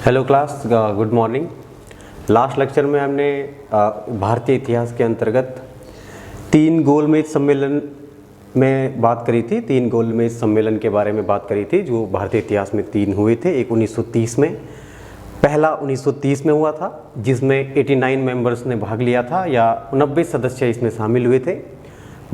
Hello class, good morning. Last lecture में हमने भारतीय इतिहास के अंतर्गत 3 गोलमेज सम्मेलन में बात करी थी। 3 गोलमेज सम्मेलन के बारे में बात करी थी जो भारतीय इतिहास में 3 हुए थे। एक 1930 में, पहला 1930 में हुआ था जिसमें 89 मेंबर्स ने भाग लिया था या 90 सदस्य इसमें शामिल हुए थे।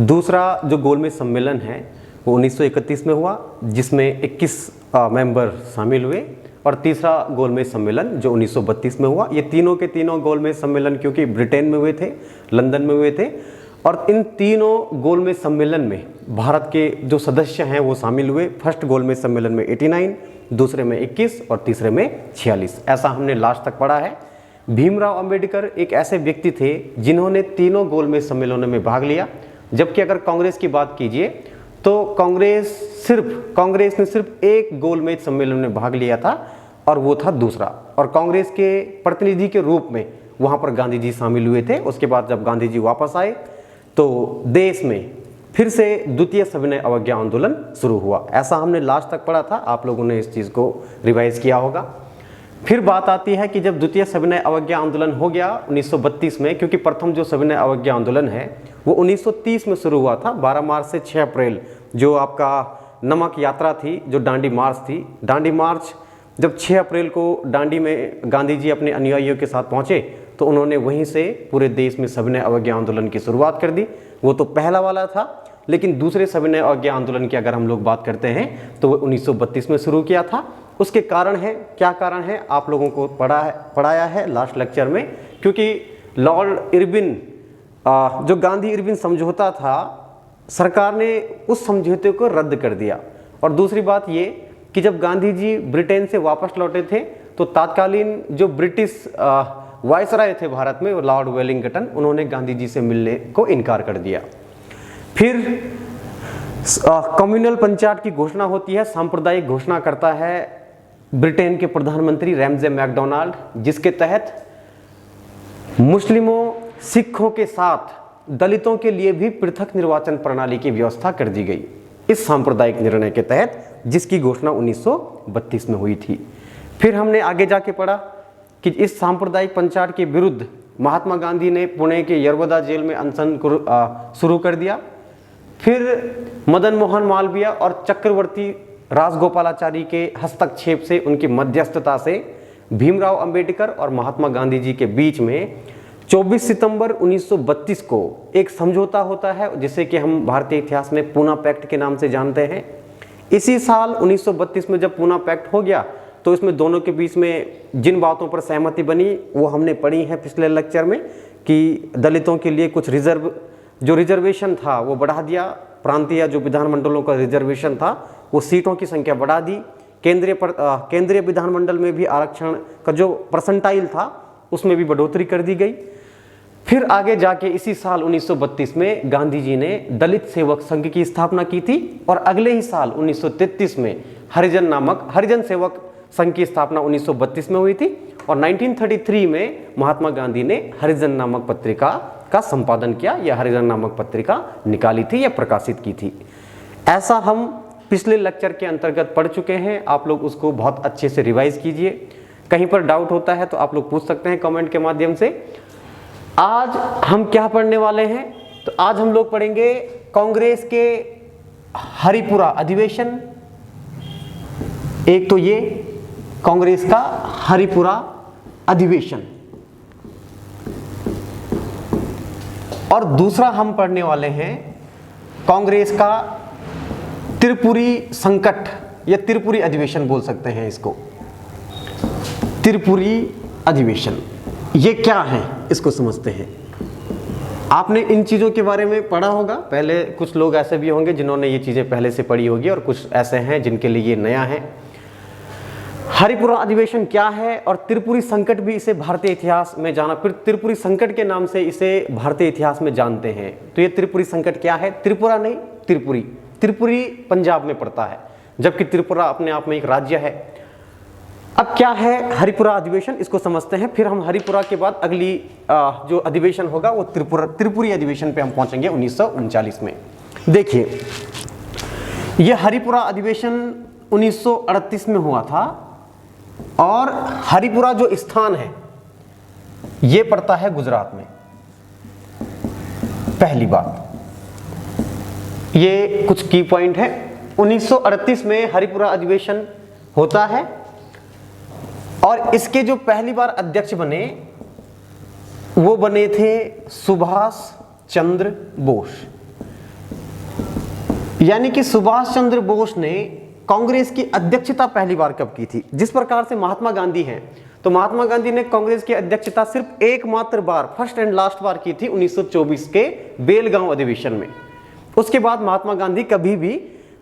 दूसरा जो गोलमेज सम्मेलन है वो 1931 में हुआ जिसमें 21 मेंबर शामिल हुए। और तीसरा गोलमेज सम्मेलन जो 1932 में हुआ। ये तीनों के तीनों गोलमेज सम्मेलन क्योंकि ब्रिटेन में हुए थे, लंदन में हुए थे, और इन तीनों गोलमेज सम्मेलन में भारत के जो सदस्य हैं वो शामिल हुए। फर्स्ट गोलमेज सम्मेलन में 89, दूसरे में 21 और तीसरे में 46। ऐसा हमने लास्ट तक पढ़ा है। भीमराव अंबेडकर एक ऐसे व्यक्ति थे जिन्होंने तीनों गोलमेज सम्मेलनों में भाग लिया। जबकि अगर कांग्रेस की बात कीजिए तो कांग्रेस ने सिर्फ एक गोलमेज सम्मेलन में भाग लिया था और वो था दूसरा। और कांग्रेस के प्रतिनिधि के रूप में वहाँ पर गांधी जी शामिल हुए थे। उसके बाद जब गांधी जी वापस आए तो देश में फिर से द्वितीय सविनय अवज्ञा आंदोलन शुरू हुआ। ऐसा हमने लास्ट तक पढ़ा था, आप लोगों ने इस चीज़ को रिवाइज किया होगा। फिर बात आती है कि जब द्वितीय सविनय अवज्ञा आंदोलन हो गया 1932 में, क्योंकि प्रथम जो सविनय अवज्ञा आंदोलन है वो 1930 में शुरू हुआ था। 12 मार्च से 6 अप्रैल जो आपका नमक यात्रा थी, जो दांडी मार्च थी। दांडी मार्च जब 6 अप्रैल को दांडी में गांधी जी अपने अनुयायियों के साथ पहुंचे तो उन्होंने वहीं से पूरे देश में सविनय अवज्ञा आंदोलन की शुरुआत कर दी। वो तो पहला वाला था, लेकिन दूसरे सविनय अवज्ञा आंदोलन की अगर हम लोग बात करते हैं तो वो 1932 में शुरू किया था। उसके कारण है, क्या कारण है, आप लोगों को पढ़ाया है लास्ट लेक्चर में। क्योंकि लॉर्ड इरविन जो गांधी इरविन समझौता था, सरकार ने उस समझौते को रद्द कर दिया। और दूसरी बात ये कि जब गांधी जी ब्रिटेन से वापस लौटे थे तो तत्कालीन जो ब्रिटिश वायसराय थे भारत में, लॉर्ड वेलिंगटन, उन्होंने गांधी जी से मिलने को इनकार कर दिया। फिर कम्युनल पंचायत की घोषणा होती है, सांप्रदायिक घोषणा करता है ब्रिटेन के प्रधानमंत्री रैमजे मैकडोनाल्ड, जिसके तहत मुस्लिमों, सिखों के साथ दलितों के लिए भी पृथक निर्वाचन प्रणाली की व्यवस्था कर दी गई इस सांप्रदायिक निर्णय के तहत, जिसकी घोषणा 1932 में हुई थी। फिर हमने आगे जाके पढ़ा कि इस सांप्रदायिक पंचायत के विरुद्ध महात्मा गांधी ने पुणे के यरवदा जेल में अनशन शुरू कर दिया। फिर मदन मोहन मालवीय और चक्रवर्ती राजगोपालाचारी के हस्तक्षेप से, उनकी मध्यस्थता से भीमराव अंबेडकर और महात्मा गांधी जी के बीच में 24 सितंबर 1932 को एक समझौता होता है जिसे कि हम भारतीय इतिहास में पूना पैक्ट के नाम से जानते हैं। इसी साल 1932 में जब पूना पैक्ट हो गया तो इसमें दोनों के बीच में जिन बातों पर सहमति बनी वो हमने पढ़ी है पिछले लेक्चर में, कि दलितों के लिए कुछ रिजर्वेशन था वो बढ़ा दिया। प्रांतीय जो विधानमंडलों का रिजर्वेशन था वो सीटों की संख्या बढ़ा दी। केंद्रीय विधानमंडल में भी आरक्षण का जो परसेंटाइल था उसमें भी बढ़ोतरी कर दी गई। फिर आगे जाके इसी साल 1932 में गांधी जी ने दलित सेवक संघ की स्थापना की थी और अगले ही साल 1933 में हरिजन सेवक संघ की स्थापना 1932 में हुई थी। और 1933 में महात्मा गांधी ने हरिजन नामक पत्रिका का संपादन किया या हरिजन नामक पत्रिका निकाली थी या प्रकाशित की थी। ऐसा हम पिछले लेक्चर के अंतर्गत पढ़ चुके हैं, आप लोग उसको बहुत अच्छे से रिवाइज कीजिए। कहीं पर डाउट होता है तो आप लोग पूछ सकते हैं कमेंट के माध्यम से। आज हम क्या पढ़ने वाले हैं, तो आज हम लोग पढ़ेंगे कांग्रेस के हरिपुरा अधिवेशन। एक तो ये कांग्रेस का हरिपुरा अधिवेशन, और दूसरा हम पढ़ने वाले हैं कांग्रेस का त्रिपुरी संकट या त्रिपुरी अधिवेशन बोल सकते हैं इसको। त्रिपुरी अधिवेशन ये क्या है इसको समझते हैं। आपने इन चीज़ों के बारे में पढ़ा होगा पहले, कुछ लोग ऐसे भी होंगे जिन्होंने ये चीज़ें पहले से पढ़ी होगी और कुछ ऐसे हैं जिनके लिए ये नया है। हरिपुरा अधिवेशन क्या है और त्रिपुरी संकट भी इसे भारतीय इतिहास में जाना, फिर त्रिपुरी संकट के नाम से इसे भारतीय इतिहास में जानते हैं। तो ये त्रिपुरी संकट क्या है, त्रिपुरा नहीं त्रिपुरी। त्रिपुरी पंजाब में पड़ता है जबकि त्रिपुरा अपने आप में एक राज्य है। अब क्या है हरिपुरा अधिवेशन, इसको समझते हैं। फिर हम हरिपुरा के बाद अगली जो अधिवेशन होगा वो त्रिपुरी अधिवेशन पे हम पहुंचेंगे 1939 में। देखिए यह हरिपुरा अधिवेशन 1938 में हुआ था और हरिपुरा जो स्थान है ये पड़ता है गुजरात में। पहली बात, ये कुछ की पॉइंट है। 1938 में हरिपुरा अधिवेशन होता है और इसके जो पहली बार अध्यक्ष बने वो बने थे सुभाष चंद्र बोस। यानी कि सुभाष चंद्र बोस ने कांग्रेस की अध्यक्षता पहली बार कब की थी? जिस प्रकार से महात्मा गांधी हैं, तो महात्मा गांधी ने कांग्रेस की अध्यक्षता सिर्फ एकमात्र बार, फर्स्ट एंड लास्ट बार की थी 1924 के बेलगांव अधिवेशन में। उसके बाद महात्मा गांधी कभी भी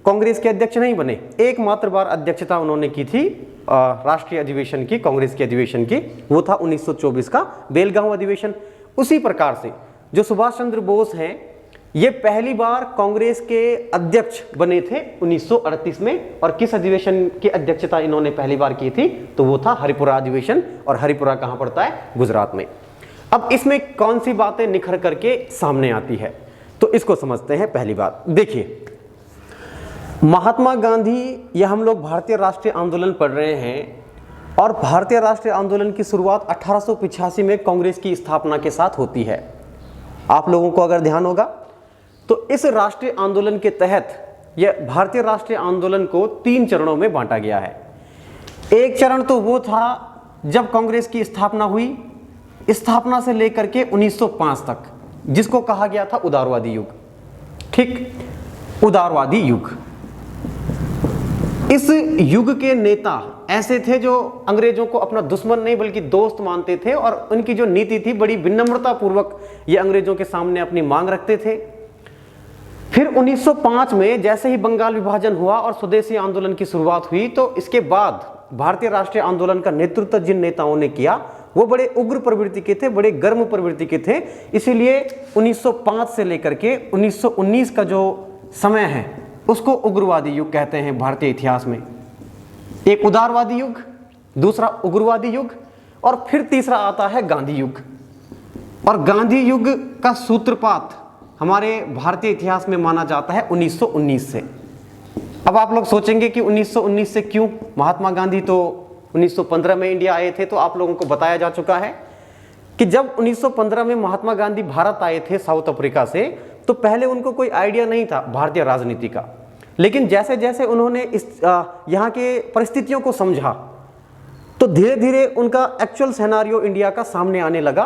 कांग्रेस के अध्यक्ष नहीं बने। एकमात्र बार अध्यक्षता उन्होंने की थी राष्ट्रीय अधिवेशन की, कांग्रेस के अधिवेशन की, वो था 1924 का बेलगांव अधिवेशन। उसी प्रकार से जो सुभाष चंद्र बोस हैं ये पहली बार कांग्रेस के अध्यक्ष बने थे 1938 में। और किस अधिवेशन की अध्यक्षता इन्होंने पहली बार की थी? तो वो था हरिपुरा अधिवेशन। और हरिपुरा कहां पड़ता है? गुजरात में। अब इसमें कौन सी बातें निखर करके सामने आती है, तो इसको समझते हैं। पहली बात देखिए, महात्मा गांधी, यह हम लोग भारतीय राष्ट्रीय आंदोलन पढ़ रहे हैं और भारतीय राष्ट्रीय आंदोलन की शुरुआत 1885 में कांग्रेस की स्थापना के साथ होती है। आप लोगों को अगर ध्यान होगा तो इस राष्ट्रीय आंदोलन के तहत यह भारतीय राष्ट्रीय आंदोलन को 3 चरणों में बांटा गया है। एक चरण तो वो था जब कांग्रेस की स्थापना हुई, स्थापना से लेकर के 1905 तक, जिसको कहा गया था उदारवादी युग। ठीक, उदारवादी युग। इस युग के नेता ऐसे थे जो अंग्रेजों को अपना दुश्मन नहीं बल्कि दोस्त मानते थे और उनकी जो नीति थी बड़ी विनम्रता पूर्वक ये अंग्रेजों के सामने अपनी मांग रखते थे। फिर 1905 में जैसे ही बंगाल विभाजन हुआ और स्वदेशी आंदोलन की शुरुआत हुई, तो इसके बाद भारतीय राष्ट्रीय आंदोलन का नेतृत्व जिन नेताओं ने किया वो बड़े उग्र प्रवृत्ति के थे, बड़े गर्म प्रवृत्ति के थे। इसीलिए 1905 से लेकर के 1919 का जो समय है उसको उग्रवादी युग कहते हैं भारतीय इतिहास में। एक उदारवादी युग, दूसरा उग्रवादी युग और फिर तीसरा आता है गांधी युग। और गांधी युग का सूत्रपात हमारे भारतीय इतिहास में माना जाता है 1919 से। अब आप लोग सोचेंगे कि 1919 से क्यों? महात्मा गांधी तो 1915 में इंडिया आए थे। तो आप लोगों को बताया जा चुका है कि जब 1915 में महात्मा गांधी भारत आए थे साउथ अफ्रीका से, तो पहले उनको कोई आइडिया नहीं था भारतीय राजनीति का। लेकिन जैसे जैसे उन्होंने यहाँ के परिस्थितियों को समझा तो धीरे धीरे उनका एक्चुअल सिनेरियो इंडिया का सामने आने लगा।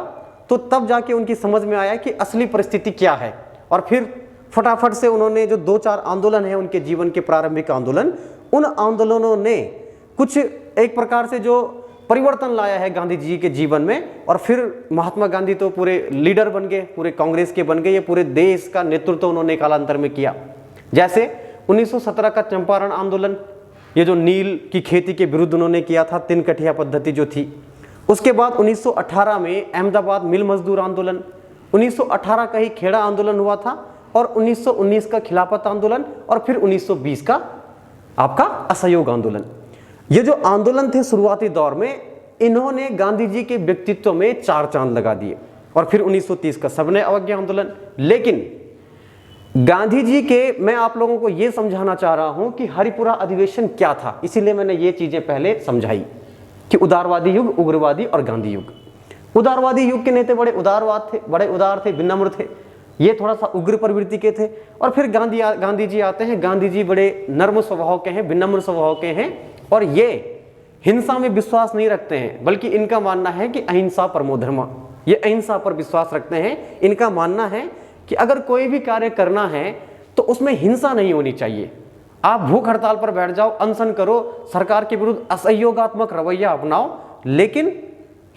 तो तब जाके उनकी समझ में आया कि असली परिस्थिति क्या है। और फिर फटाफट से उन्होंने जो 2-4 आंदोलन है उनके जीवन के प्रारंभिक आंदोलन, उन आंदोलनों ने कुछ एक प्रकार से जो परिवर्तन लाया है गांधी जी के जीवन में। और फिर महात्मा गांधी तो पूरे लीडर बन गए, पूरे कांग्रेस के बन गए। ये पूरे देश का नेतृत्व उन्होंने कालांतर में किया। जैसे 1917 का चंपारण आंदोलन, ये जो नील की खेती के विरुद्ध उन्होंने किया था, 3 कठिया पद्धति जो थी। उसके बाद 1918 में अहमदाबाद मिल मजदूर आंदोलन, 1918 का ही खेड़ा आंदोलन हुआ था और 1919 का खिलाफत आंदोलन और फिर 1920 का आपका असहयोग आंदोलन। ये जो आंदोलन थे शुरुआती दौर में, इन्होंने गांधी जी के व्यक्तित्व में 4 चांद लगा दिए। और फिर 1930 का सविनय अवज्ञा आंदोलन। लेकिन गांधी जी के, मैं आप लोगों को यह समझाना चाह रहा हूं कि हरिपुरा अधिवेशन क्या था, इसीलिए मैंने ये चीजें पहले समझाई कि उदारवादी युग, उग्रवादी और गांधी युग। उदारवादी युग के नेता बड़े उदारवाद थे, बड़े उदार थे, विनम्र थे। ये थोड़ा सा उग्र प्रवृत्ति के थे। और फिर गांधी जी आते हैं। गांधी जी बड़े नर्म स्वभाव के हैं, विनम्र स्वभाव के हैं और ये हिंसा में विश्वास नहीं रखते हैं, बल्कि इनका मानना है कि अहिंसा परमो धर्म। ये अहिंसा पर विश्वास रखते हैं। इनका मानना है कि अगर कोई भी कार्य करना है तो उसमें हिंसा नहीं होनी चाहिए। आप भूख हड़ताल पर बैठ जाओ, अनशन करो, सरकार के विरुद्ध असहयोगात्मक रवैया अपनाओ, लेकिन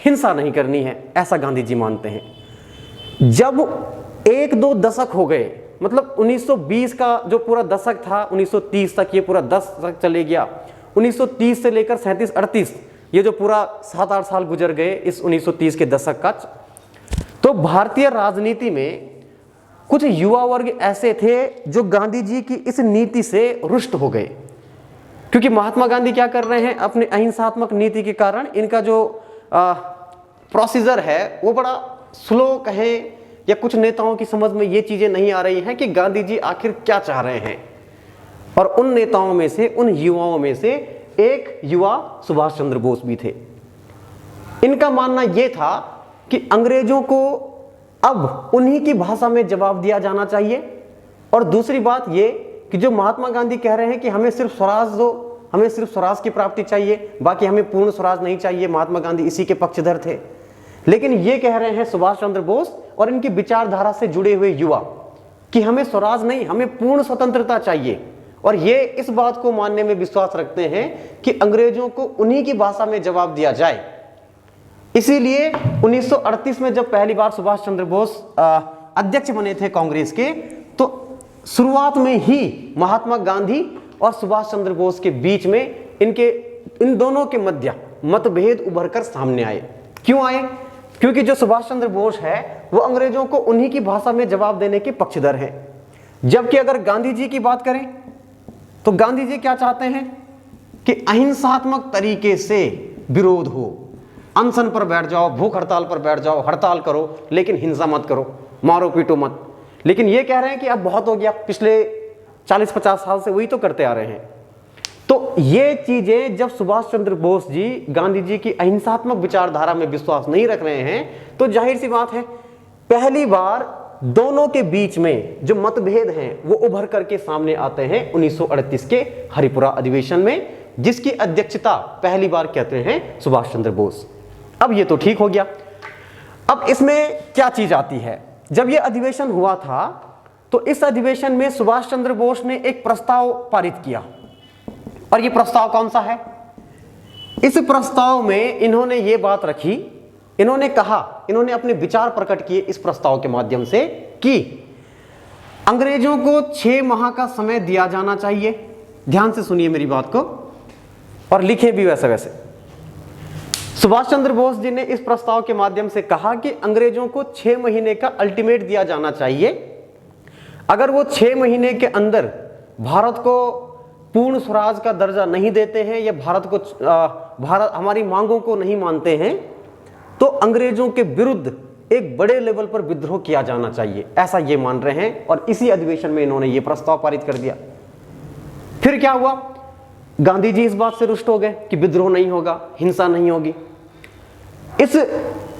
हिंसा नहीं करनी है, ऐसा गांधी जी मानते हैं। जब 1-2 दशक हो गए, मतलब 1920 का जो पूरा दशक था 1930 तक, ये पूरा 10 तक चले गया। 1930 से लेकर 37-38, ये जो पूरा 7-8 साल गुजर गए इस 1930 के दशक का। तो भारतीय राजनीति में कुछ युवा वर्ग ऐसे थे जो गांधी जी की इस नीति से रुष्ट हो गए, क्योंकि महात्मा गांधी क्या कर रहे हैं, अपने अहिंसात्मक नीति के कारण इनका जो प्रोसीजर है वो बड़ा स्लो कहें, या कुछ नेताओं की समझ में ये चीजें नहीं आ रही हैं कि गांधी जी आखिर क्या चाह रहे हैं। और उन नेताओं में से, उन युवाओं में से एक युवा सुभाष चंद्र बोस भी थे। इनका मानना यह था कि अंग्रेजों को अब उन्हीं की भाषा में जवाब दिया जाना चाहिए। और दूसरी बात ये कि जो महात्मा गांधी कह रहे हैं कि हमें सिर्फ स्वराज दो, हमें सिर्फ स्वराज की प्राप्ति चाहिए, बाकी हमें पूर्ण स्वराज नहीं चाहिए, महात्मा गांधी इसी के पक्षधर थे। लेकिन ये कह रहे हैं सुभाष चंद्र बोस और इनकी विचारधारा से जुड़े हुए युवा कि हमें स्वराज नहीं, हमें पूर्ण स्वतंत्रता चाहिए। और ये इस बात को मानने में विश्वास रखते हैं कि अंग्रेजों को उन्हीं की भाषा में जवाब दिया जाए। इसीलिए 1938 में जब पहली बार सुभाष चंद्र बोस अध्यक्ष बने थे कांग्रेस के, तो शुरुआत में ही महात्मा गांधी और सुभाष चंद्र बोस के बीच में इन दोनों के मध्य मतभेद उभर कर सामने आए। क्यों आए? क्योंकि जो सुभाष चंद्र बोस है वो अंग्रेजों को उन्हीं की भाषा में जवाब देने के पक्षधर हैं। जबकि अगर गांधी जी की बात करें तो गांधी जी क्या चाहते हैं कि अहिंसात्मक तरीके से विरोध हो, अनशन पर बैठ जाओ, भूख हड़ताल पर बैठ जाओ, हड़ताल करो, लेकिन हिंसा मत करो, मारो पीटो मत। लेकिन ये कह रहे हैं कि अब बहुत हो गया, पिछले 40-50 साल से वही तो करते आ रहे हैं। तो ये चीजें जब सुभाष चंद्र बोस जी गांधी जी की अहिंसात्मक विचारधारा में विश्वास नहीं रख रहे हैं, तो जाहिर सी बात है पहली बार दोनों के बीच में जो मतभेद हैं वो उभर करके सामने आते हैं 1938 के हरिपुरा अधिवेशन में, जिसकी अध्यक्षता पहली बार कहते हैं सुभाष चंद्र बोस। अब ये तो ठीक हो गया। अब इसमें क्या चीज आती है? जब ये अधिवेशन हुआ था तो इस अधिवेशन में सुभाष चंद्र बोस ने एक प्रस्ताव पारित किया। और ये प्रस्ताव कौन सा है? इस प्रस्ताव में इन्होंने ये बात रखी, इन्होंने कहा, इन्होंने अपने विचार प्रकट किए इस प्रस्ताव के माध्यम से कि अंग्रेजों को 6 माह का समय दिया जाना चाहिए। ध्यान से सुनिए मेरी बात को और लिखे भी वैसे वैसे। सुभाष चंद्र बोस जी ने इस प्रस्ताव के माध्यम से कहा कि अंग्रेजों को 6 महीने का अल्टीमेट दिया जाना चाहिए। अगर वो 6 महीने के अंदर भारत को पूर्ण स्वराज का दर्जा नहीं देते हैं या भारत हमारी मांगों को नहीं मानते हैं, तो अंग्रेजों के विरुद्ध एक बड़े लेवल पर विद्रोह किया जाना चाहिए, ऐसा ये मान रहे हैं। और इसी अधिवेशन में इन्होंने ये प्रस्ताव पारित कर दिया। फिर क्या हुआ? गांधी जी इस बात से रुष्ट हो गए कि विद्रोह नहीं होगा, हिंसा नहीं होगी।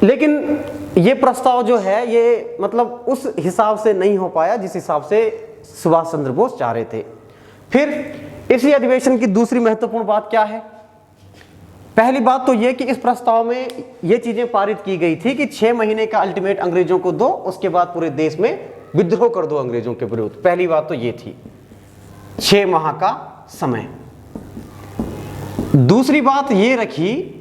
लेकिन ये प्रस्ताव जो है ये मतलब उस हिसाब से नहीं हो पाया जिस हिसाब से सुभाष चंद्र बोस चाह रहे थे। फिर इसी अधिवेशन की दूसरी महत्वपूर्ण बात क्या है? पहली बात तो ये कि इस प्रस्ताव में ये चीजें पारित की गई थी कि 6 महीने का अल्टीमेट अंग्रेजों को दो, उसके बाद पूरे देश में विद्रोह कर दो अंग्रेजों के विरुद्ध। पहली बात तो ये थी, 6 माह का समय। दूसरी बात ये रखी,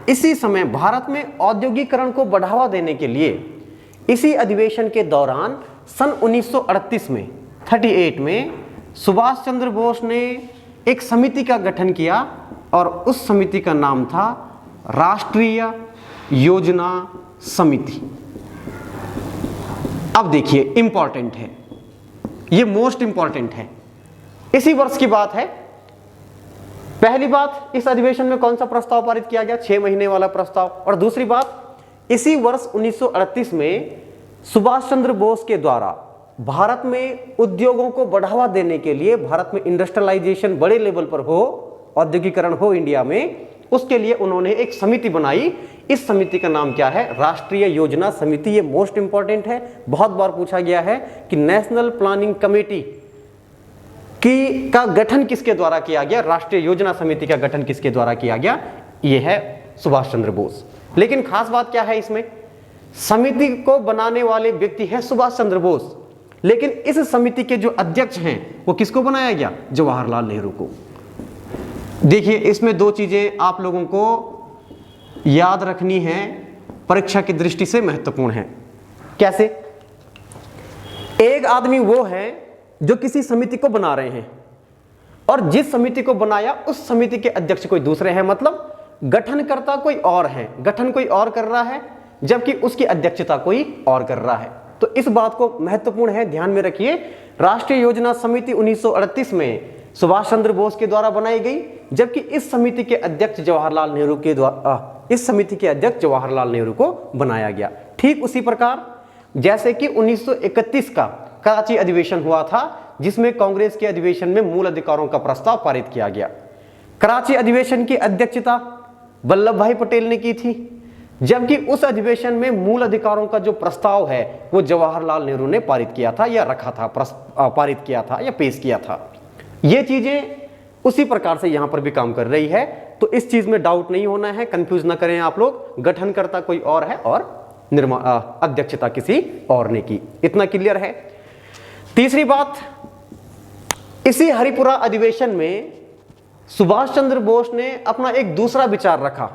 इसी समय भारत में औद्योगिकरण को बढ़ावा देने के लिए इसी अधिवेशन के दौरान सन 1938 में सुभाष चंद्र बोस ने एक समिति का गठन किया और उस समिति का नाम था राष्ट्रीय योजना समिति। अब देखिए, इंपॉर्टेंट है, ये मोस्ट इंपॉर्टेंट है। इसी वर्ष की बात है। पहली बात, इस अधिवेशन में कौन सा प्रस्ताव पारित किया गया? 6 महीने वाला प्रस्ताव। और दूसरी बात, इसी वर्ष 1938 में सुभाष चंद्र बोस के द्वारा भारत में उद्योगों को बढ़ावा देने के लिए, भारत में इंडस्ट्रियलाइजेशन बड़े लेवल पर हो, औद्योगिकरण हो इंडिया में, उसके लिए उन्होंने एक समिति बनाई। इस समिति का नाम क्या है? राष्ट्रीय योजना समिति। ये मोस्ट इंपॉर्टेंट है, बहुत बार पूछा गया है कि नेशनल प्लानिंग कमेटी का गठन किसके द्वारा किया गया, राष्ट्रीय योजना समिति का गठन किसके द्वारा किया गया? ये है सुभाष चंद्र बोस। लेकिन खास बात क्या है इसमें? समिति को बनाने वाले व्यक्ति है सुभाष चंद्र बोस, लेकिन इस समिति के जो अध्यक्ष हैं वो किसको बनाया गया? जवाहरलाल नेहरू को। देखिए, इसमें 2 चीजें आप लोगों को याद रखनी है, परीक्षा की दृष्टि से महत्वपूर्ण है। कैसे? एक आदमी वो है जो किसी समिति को बना रहे हैं और जिस समिति को बनाया उस समिति के अध्यक्ष कोई दूसरे हैं, मतलब गठनकर्ता कोई और है, गठन कोई और कर रहा है, जबकि उसकी अध्यक्षता कोई और कर रहा है। तो इस बात को महत्वपूर्ण है, ध्यान में रखिए। राष्ट्रीय योजना समिति 1938 में सुभाष चंद्र बोस के द्वारा बनाई गई, जबकि इस समिति के अध्यक्ष जवाहरलाल नेहरू के द्वारा इस समिति के अध्यक्ष जवाहरलाल नेहरू को बनाया गया। ठीक उसी प्रकार जैसे कि 1931 का कराची अधिवेशन हुआ था, जिसमें कांग्रेस के अधिवेशन में मूल अधिकारों का प्रस्ताव पारित किया गया। कराची अधिवेशन की अध्यक्षता वल्लभ भाई पटेल ने की थी, जबकि उस अधिवेशन में मूल अधिकारों का जो प्रस्ताव है वो जवाहरलाल नेहरू ने पारित किया था या रखा था, पारित किया था या पेश किया था। ये चीजें उसी प्रकार से यहां पर भी काम कर रही है, तो इस चीज में डाउट नहीं होना है, कंफ्यूज ना करें आप लोग, गठनकर्ता कोई और है और अध्यक्षता किसी और ने की, इतना क्लियर है। तीसरी बात, इसी हरिपुरा अधिवेशन में सुभाष चंद्र बोस ने अपना एक दूसरा विचार रखा,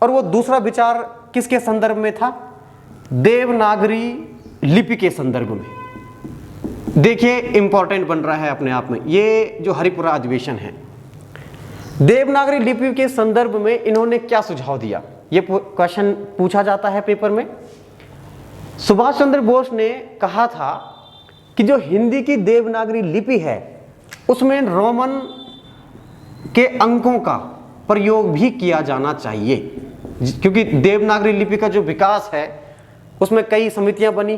और वो दूसरा विचार किसके संदर्भ में था? देवनागरी लिपि के संदर्भ में। देखिए इंपॉर्टेंट बन रहा है अपने आप में ये जो हरिपुरा अधिवेशन है। देवनागरी लिपि के संदर्भ में इन्होंने क्या सुझाव दिया, ये क्वेश्चन पूछा जाता है पेपर में। सुभाष चंद्र बोस ने कहा था कि जो हिंदी की देवनागरी लिपि है उसमें रोमन के अंकों का प्रयोग भी किया जाना चाहिए, क्योंकि देवनागरी लिपि का जो विकास है उसमें कई समितियां बनी,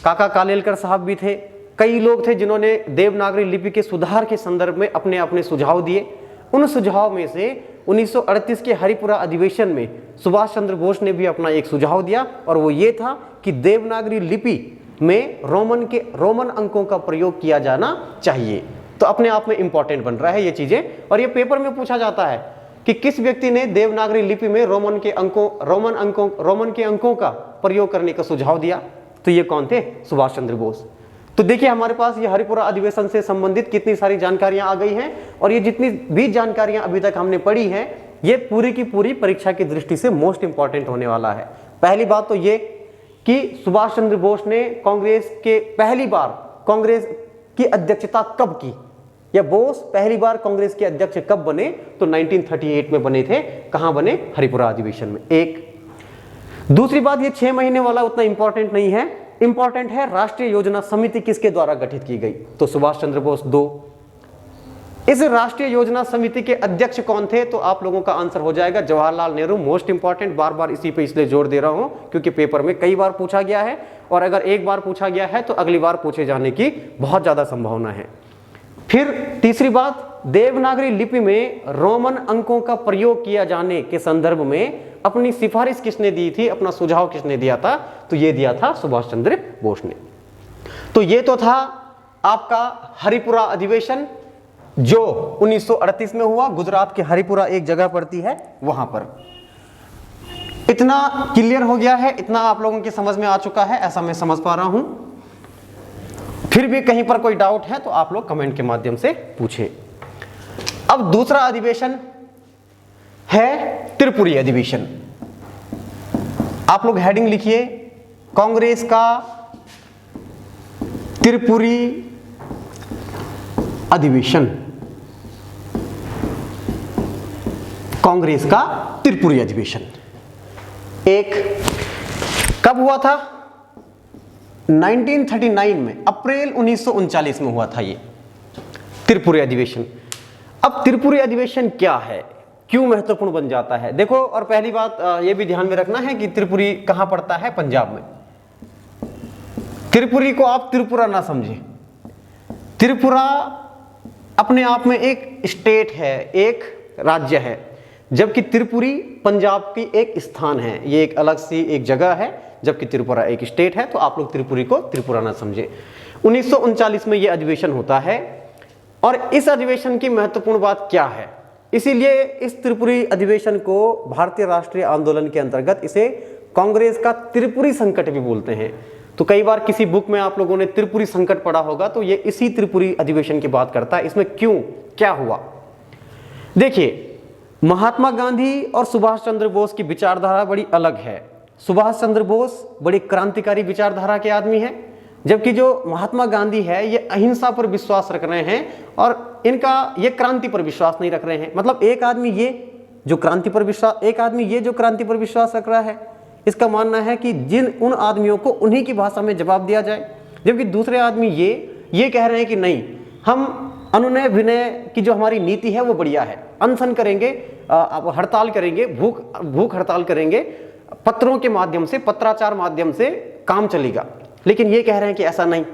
काका कालेलकर साहब भी थे, कई लोग थे जिन्होंने देवनागरी लिपि के सुधार के संदर्भ में अपने अपने सुझाव दिए। उन सुझाव में से 1938 के हरिपुरा अधिवेशन में सुभाष चंद्र बोस ने भी अपना एक सुझाव दिया, और वो ये था कि देवनागरी लिपि में रोमन अंकों का प्रयोग किया जाना चाहिए। तो अपने आप में इंपॉर्टेंट बन रहा है ये चीजें, और ये पेपर में पूछा जाता है कि किस व्यक्ति ने देवनागरी लिपि में रोमन के अंकों का प्रयोग करने का सुझाव दिया, तो ये कौन थे? सुभाष चंद्र बोस। तो देखिए हमारे पास ये हरिपुरा अधिवेशन से संबंधित कितनी सारी जानकारियां आ गई हैं, और ये जितनी भी जानकारियां अभी तक हमने पढ़ी हैं ये पूरी की पूरी परीक्षा की दृष्टि से मोस्ट इंपॉर्टेंट होने वाला है। पहली बात तो ये कि सुभाष चंद्र बोस ने पहली बार कांग्रेस की अध्यक्षता कब की, या बोस पहली बार कांग्रेस के अध्यक्ष कब बने? तो 1938 में बने थे। कहां बने? हरिपुरा अधिवेशन में। एक दूसरी बात, ये 6 महीने वाला उतना इंपॉर्टेंट नहीं है, इंपॉर्टेंट है राष्ट्रीय योजना समिति किसके द्वारा गठित की गई? तो सुभाष चंद्र बोस 2। इस राष्ट्रीय योजना समिति के अध्यक्ष कौन थे? तो आप लोगों का आंसर हो जाएगा जवाहरलाल नेहरू। मोस्ट इंपॉर्टेंट, बार बार इसी पे इसलिए जोर दे रहा हूं क्योंकि पेपर में कई बार पूछा गया है, और अगर एक बार पूछा गया है तो अगली बार पूछे जाने की बहुत ज्यादा संभावना है। फिर तीसरी बात, देवनागरी लिपि में रोमन अंकों का प्रयोग किया जाने के संदर्भ में अपनी सिफारिश किसने दी थी, अपना सुझाव किसने दिया था? तो ये दिया था सुभाष चंद्र बोस ने। तो ये तो था आपका हरिपुरा अधिवेशन जो 1938 में हुआ, गुजरात के हरिपुरा एक जगह पड़ती है वहां पर। इतना क्लियर हो गया है, इतना आप लोगों की समझ में आ चुका है, ऐसा मैं समझ पा रहा हूं। फिर भी कहीं पर कोई डाउट है तो आप लोग कमेंट के माध्यम से पूछें। अब दूसरा अधिवेशन है त्रिपुरी अधिवेशन। आप लोग हेडिंग लिखिए, कांग्रेस का त्रिपुरी अधिवेशन। कांग्रेस का त्रिपुरी अधिवेशन एक कब हुआ था? 1939 में, अप्रैल 1939 में हुआ था ये त्रिपुरी अधिवेशन। अब त्रिपुरी अधिवेशन क्या है, क्यों महत्वपूर्ण बन जाता है? देखो, और पहली बात ये भी ध्यान में रखना है कि त्रिपुरी कहां पड़ता है? पंजाब में। त्रिपुरी को आप त्रिपुरा ना समझें। त्रिपुरा अपने आप में एक स्टेट है, एक राज्य है, जबकि त्रिपुरी पंजाब की एक स्थान है, ये एक अलग सी एक जगह है, जबकि त्रिपुरा एक स्टेट है। तो आप लोग त्रिपुरी को त्रिपुरा ना समझे। 1939 में यह अधिवेशन होता है, और इस अधिवेशन की महत्वपूर्ण बात क्या है? इसीलिए इस त्रिपुरी अधिवेशन को भारतीय राष्ट्रीय आंदोलन के अंतर्गत इसे कांग्रेस का त्रिपुरी संकट भी बोलते हैं। तो कई बार किसी बुक में आप लोगों ने त्रिपुरी संकट पढ़ा होगा, तो ये इसी त्रिपुरी अधिवेशन की बात करता है। इसमें क्यों, क्या हुआ? देखिए, महात्मा गांधी और सुभाष चंद्र बोस की विचारधारा बड़ी अलग है। सुभाष चंद्र बोस बड़ी क्रांतिकारी विचारधारा के आदमी हैं, जबकि जो महात्मा गांधी है ये अहिंसा पर विश्वास रख रहे हैं, और इनका ये क्रांति पर विश्वास नहीं रख रहे हैं। मतलब एक आदमी ये जो क्रांति पर विश्वास रख रहा है, इसका मानना है कि उन आदमियों को उन्हीं की भाषा में जवाब दिया जाए, जबकि दूसरे आदमी ये कह रहे हैं कि नहीं, हम अनुनय विनय की जो हमारी नीति है वो बढ़िया है, अनशन करेंगे, हड़ताल करेंगे, भूख हड़ताल करेंगे, पत्रों के माध्यम से, पत्राचार माध्यम से काम चलेगा। लेकिन ये कह रहे हैं कि ऐसा नहीं।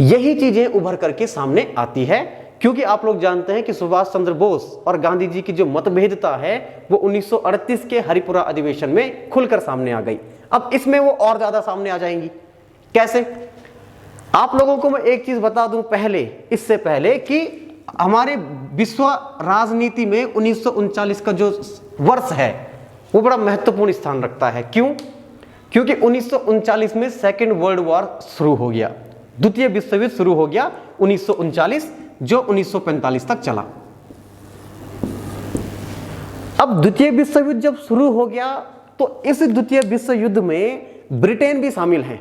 यही चीजें उभर करके सामने आती है क्योंकि आप लोग जानते हैं कि सुभाष चंद्र बोस और गांधी जी की जो मतभेदता है वो 1938 के हरिपुरा अधिवेशन में खुलकर सामने आ गई। अब इसमें वो और ज्यादा सामने आ जाएंगी। कैसे? आप लोगों को मैं एक चीज बता दूं पहले, इससे पहले, कि हमारे विश्व राजनीति में 1939 का जो वर्ष है वो बड़ा महत्वपूर्ण स्थान रखता है। क्यों? क्योंकि 1939 में सेकेंड वर्ल्ड वॉर शुरू हो गया, द्वितीय विश्व युद्ध शुरू हो गया 1939, जो 1945 तक चला। अब द्वितीय विश्व युद्ध जब शुरू हो गया तो इस द्वितीय विश्व युद्ध में ब्रिटेन भी शामिल है।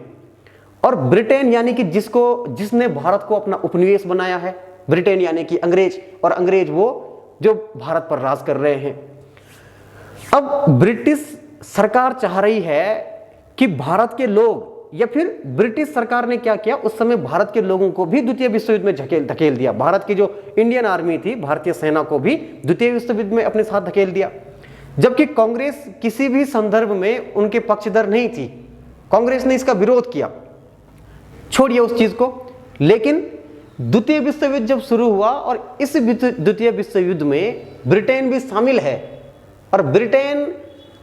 और ब्रिटेन यानी कि जिसने भारत को अपना उपनिवेश बनाया है, ब्रिटेन यानी कि अंग्रेज, और अंग्रेज वो जो भारत पर राज कर रहे हैं। अब ब्रिटिश सरकार चाह रही है कि भारत के लोग, या फिर ब्रिटिश सरकार ने क्या किया, उस समय भारत के लोगों को भी द्वितीय विश्व युद्ध में धकेल दिया। भारत की जो इंडियन आर्मी थी, भारतीय सेना को भी द्वितीय विश्व युद्ध में अपने साथ धकेल दिया। जबकि कांग्रेस किसी भी संदर्भ में उनके पक्षधर नहीं थी, कांग्रेस ने इसका विरोध किया। छोड़िए उस चीज को, लेकिन द्वितीय विश्व युद्ध जब शुरू हुआ और इस द्वितीय विश्व युद्ध में ब्रिटेन भी शामिल है, और ब्रिटेन